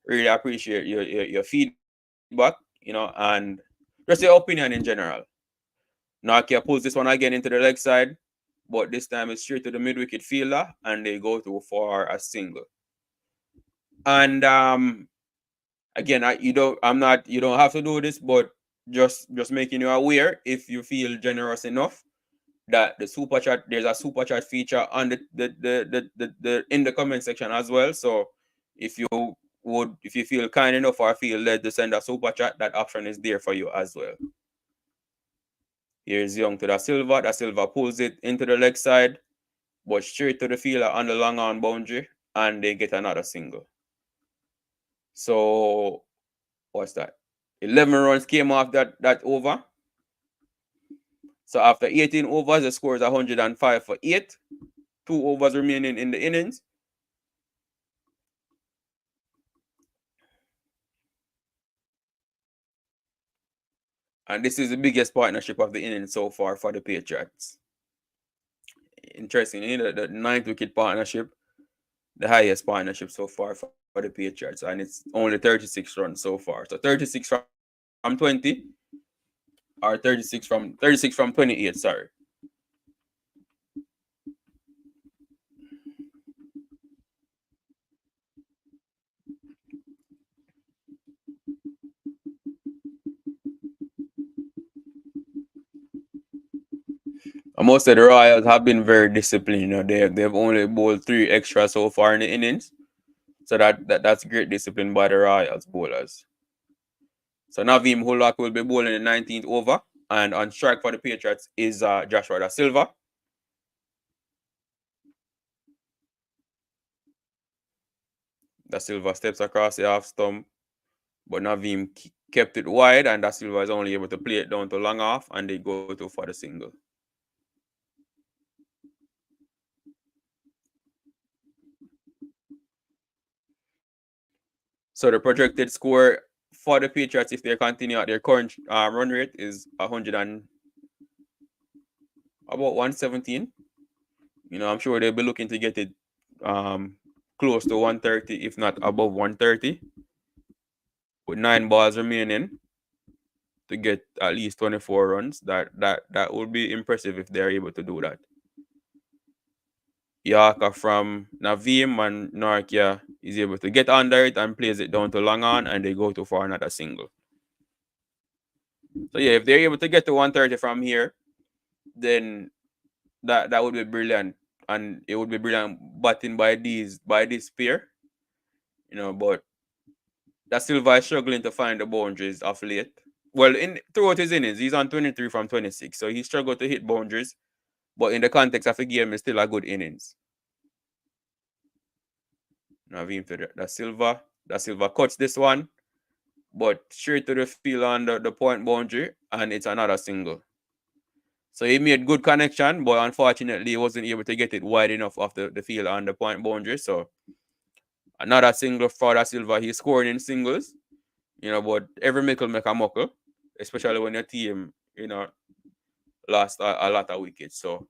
Really appreciate your feedback, and just your opinion in general. Nokia pulls this one again into the leg side, but this time it's straight to the mid-wicket fielder, and they go to for a single. And again, you don't have to do this, but just making you aware, if you feel generous enough, that the super chat, there's a super chat feature on the in the comment section as well. So if you feel kind enough or feel led to send a super chat, that option is there for you as well. Here's Young to Da Silva. Da Silva pulls it into the leg side, but straight to the fielder on the long on boundary, and they get another single. So what's that? 11 runs came off that over. So after 18 overs, the score is 105 for 8. 2 overs remaining in the innings. And this is the biggest partnership of the innings so far for the Patriots. Interesting, the 9th wicket partnership, the highest partnership so far for the Patriots, and it's only 36 runs so far. So 36 from 20, or 36 from 28, sorry. I must say the Royals have been very disciplined. They've only bowled 3 extra so far in the innings. So that's great discipline by the Royals bowlers. So Navim Hulak will be bowling the 19th over, and on strike for the Patriots is Joshua Da Silva. Da Silva steps across the half stump, but Navim kept it wide, and Da Silva is only able to play it down to long off, and they go to for the single. So the projected score for the Patriots, if they continue at their current run rate, is 100 and about 117. I'm sure they'll be looking to get it um, close to 130, if not above 130, with 9 balls remaining to get at least 24 runs. That would be impressive if they're able to do that. Yorker from Navim and Narkia is able to get under it and plays it down to long on, and they go to for another single. So yeah, if they're able to get to 130 from here, then that would be brilliant, and it would be brilliant batting by this pair. But Da Silva is struggling to find the boundaries of late. Well, throughout his innings, he's on 23 from 26, so he struggled to hit boundaries. But in the context of the game, it's still a good innings. Navim to Da Silva. Da Silva cuts this one, but straight to the field on the point boundary, and it's another single. So he made good connection, but unfortunately, he wasn't able to get it wide enough off the field on the point boundary. So another single for Da Silva. He's scoring in singles, but every mickle make a muckle, especially when your team, lost a lot of wickets. So,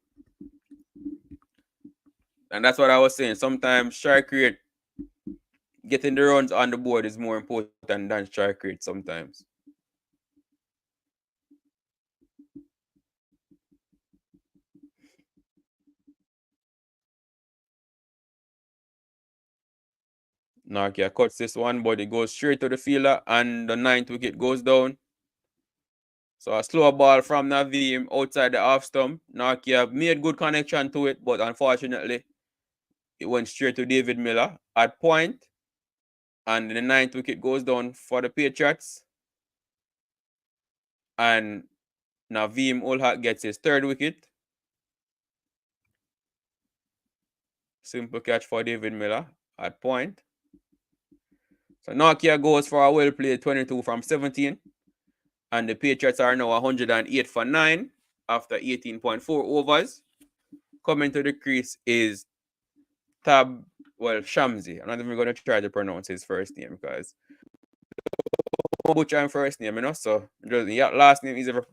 and that's what I was saying. Sometimes strike rate, getting the runs on the board is more important than strike rate sometimes. Narkia cuts this one, but it goes straight to the fielder, and the 9th wicket goes down. So a slow ball from Navim outside the off stump. Narkia made good connection to it, but unfortunately, it went straight to David Miller at point, and the 9th wicket goes down for the Patriots. And Navim Ulhak gets his 3rd wicket. Simple catch for David Miller at point. So Nokia goes for a well played 22 from 17. And the Patriots are now 108 for 9 after 18.4 overs. Coming to the crease is Shamsi. I'm not even going to try to pronounce his first name because butcher first name, so last name is ever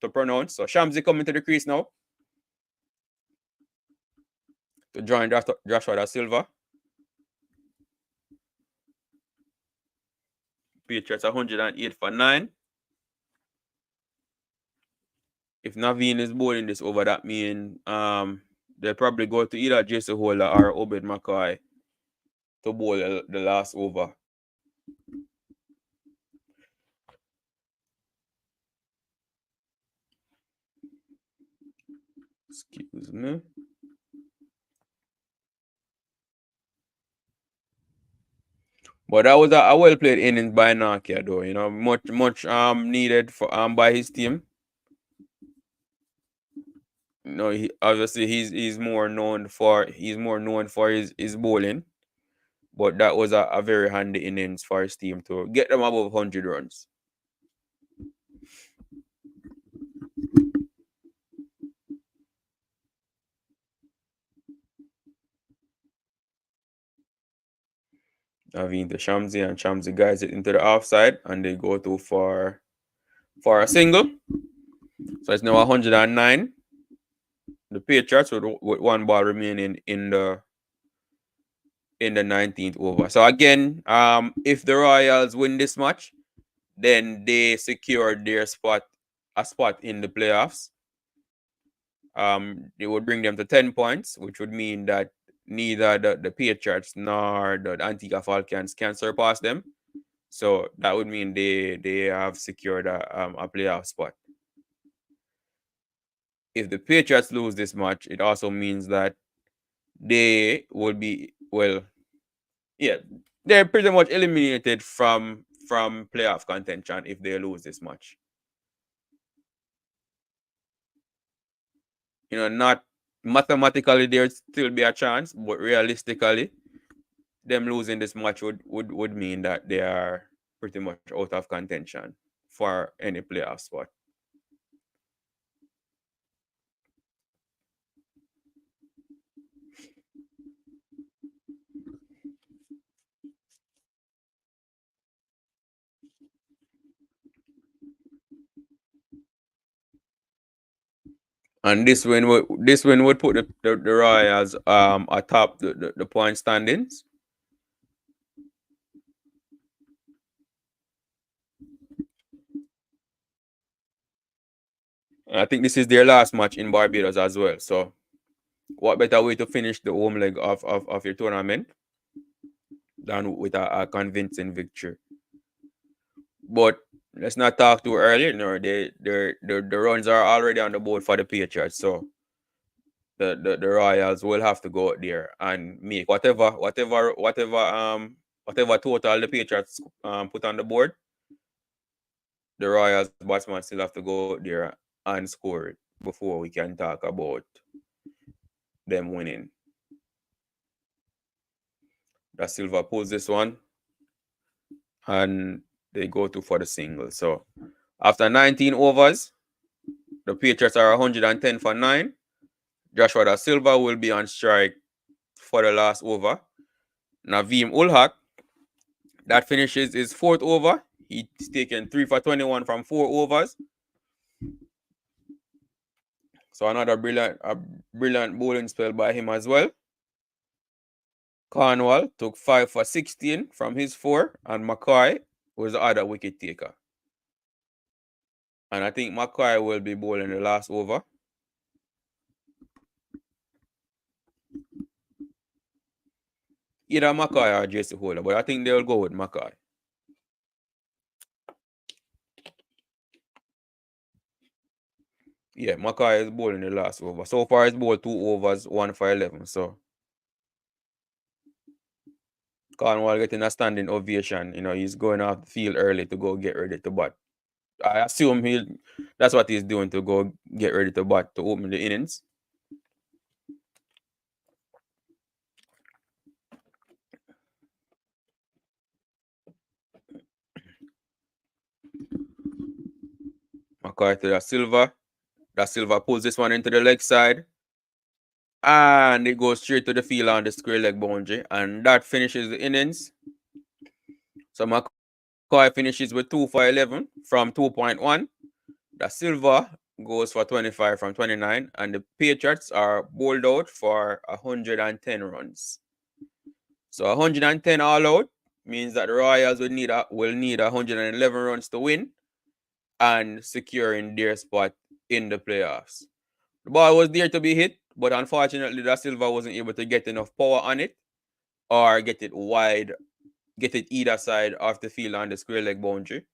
to pronounce. So Shamsi coming to the crease now to join Joshua Da Silva. Patriots 108 for 9. If Naveen is bowling this over, that means they'll probably go to either Jason Holder or Obed McCoy to bowl the last over. Excuse me. But that was a well played innings by Nakia, though. Much needed for by his team. Obviously he's more known for his bowling, but that was a very handy innings for his team to get them above 100 runs. Naveen to Shamsi, and Shamsi guys it into the offside, and they go to for a single. So it's now 109. The Patriots with 1 ball remaining in the 19th over. So again, if the Royals win this match, then they secured a spot in the playoffs. It would bring them to 10 points, which would mean that neither the Patriots nor the Antigua Falcons can surpass them. So that would mean they have secured a playoff spot. If the Patriots lose this match, it also means that they would be they're pretty much eliminated from playoff contention if they lose this match. Not mathematically there'd still be a chance, but realistically, them losing this match would mean that they are pretty much out of contention for any playoff spot. And this win would put the Royals atop the point standings. And I think this is their last match in Barbados as well. So what better way to finish the home leg of your tournament than with a convincing victory? But let's not talk too early. No, the runs are already on the board for the Patriots. So the Royals will have to go out there and make whatever total the Patriots put on the board. The Royals batsman still have to go out there and score it before we can talk about them winning. Da Silva pulls this one and they go to for the single. So after 19 overs, the Patriots are 110 for 9. Joshua Da Silva will be on strike for the last over. Navim Ulhak, that finishes his fourth over. He's taken 3 for 21 from 4 overs. So another brilliant bowling spell by him as well. Cornwall took 5 for 16 from his 4, and McCoy was the other wicket taker. And I think McCoy will be bowling the last over. Either McCoy or JC Holder, but I think they'll go with McCoy. Yeah, McCoy is bowling the last over. So far, he's bowled 2 overs, 1 for 11. So Cornwall getting a standing ovation. He's going off the field early to go get ready to bat. I assume that's what he's doing, to go get ready to bat to open the innings. McCoy to Da Silva. Da Silva pulls this one into the leg side. And it goes straight to the field on the square leg boundary. And that finishes the innings. So McCoy finishes with 2 for 11 from 2.1. Da Silva goes for 25 from 29. And the Patriots are bowled out for 110 runs. So 110 all out means that the Royals will need 111 runs to win and securing their spot in the playoffs. The ball was there to be hit, but unfortunately, Da Silva wasn't able to get enough power on it or get it wide, get it either side of the field on the square leg boundary.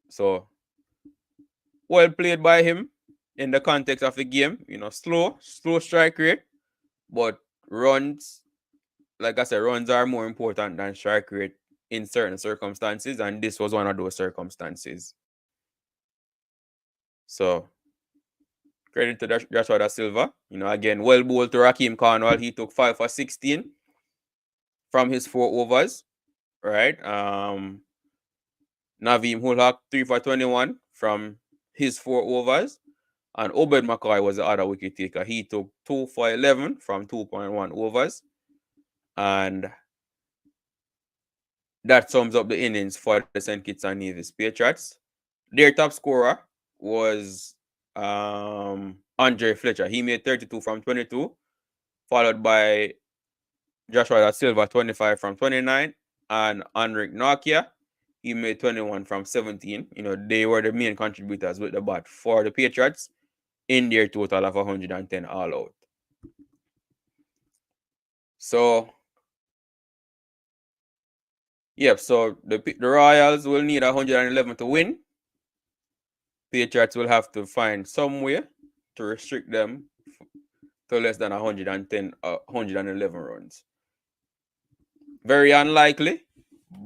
So, well played by him in the context of the game. Slow strike rate, but runs, like I said, runs are more important than strike rate in certain circumstances, and this was one of those circumstances. So, credit to Joshua Da Silva. Again, well bowled to Raheem Cornwall. He took 5 for 16 from his 4 overs, right? Navim Hulhak 3 for 21 from his 4 overs. And Obed McCoy was the other wicket taker. He took 2 for 11 from 2.1 overs. And that sums up the innings for the St. Kitts and Nevis Patriots. Their top scorer was Andre Fletcher. He made 32 from 22, followed by Joshua Da Silva 25 from 29, and Henrik Nokia, he made 21 from 17. They were the main contributors with the bat for the Patriots in their total of 110 all out. So, so the Royals will need 111 to win. Patriots will have to find some way to restrict them to less than 111 runs. Very unlikely,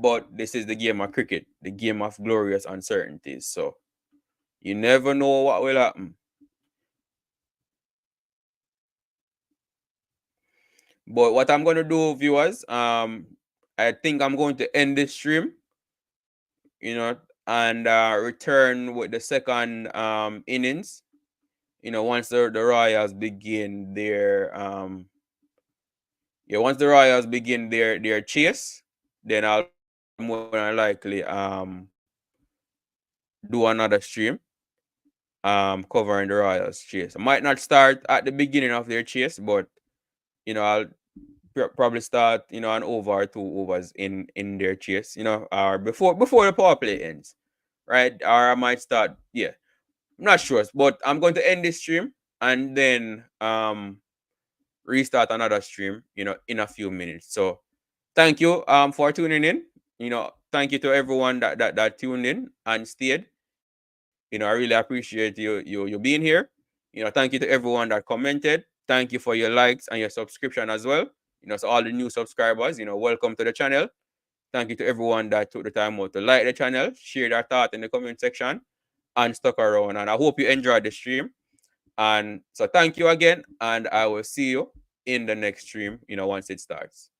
but this is the game of cricket, the game of glorious uncertainties. So you never know what will happen. But what I'm going to do, viewers, I think I'm going to end this stream, and return with the second innings. Once the Royals begin their once the Royals begin their chase, then I'll more than likely do another stream covering the Royals chase. I might not start at the beginning of their chase, but I'll probably start an over or two overs in their chase, or before the power play ends, right? Or I might start, yeah, I'm not sure, but I'm going to end this stream and then restart another stream, in a few minutes. So thank you for tuning in. Thank you to everyone that tuned in and stayed. I really appreciate you being here. Thank you to everyone that commented. Thank you for your likes and your subscription as well. So all the new subscribers, welcome to the channel. Thank you to everyone that took the time out to like the channel, share their thought in the comment section, and stuck around. And I hope you enjoyed the stream. And so thank you again, and I will see you in the next stream, once it starts.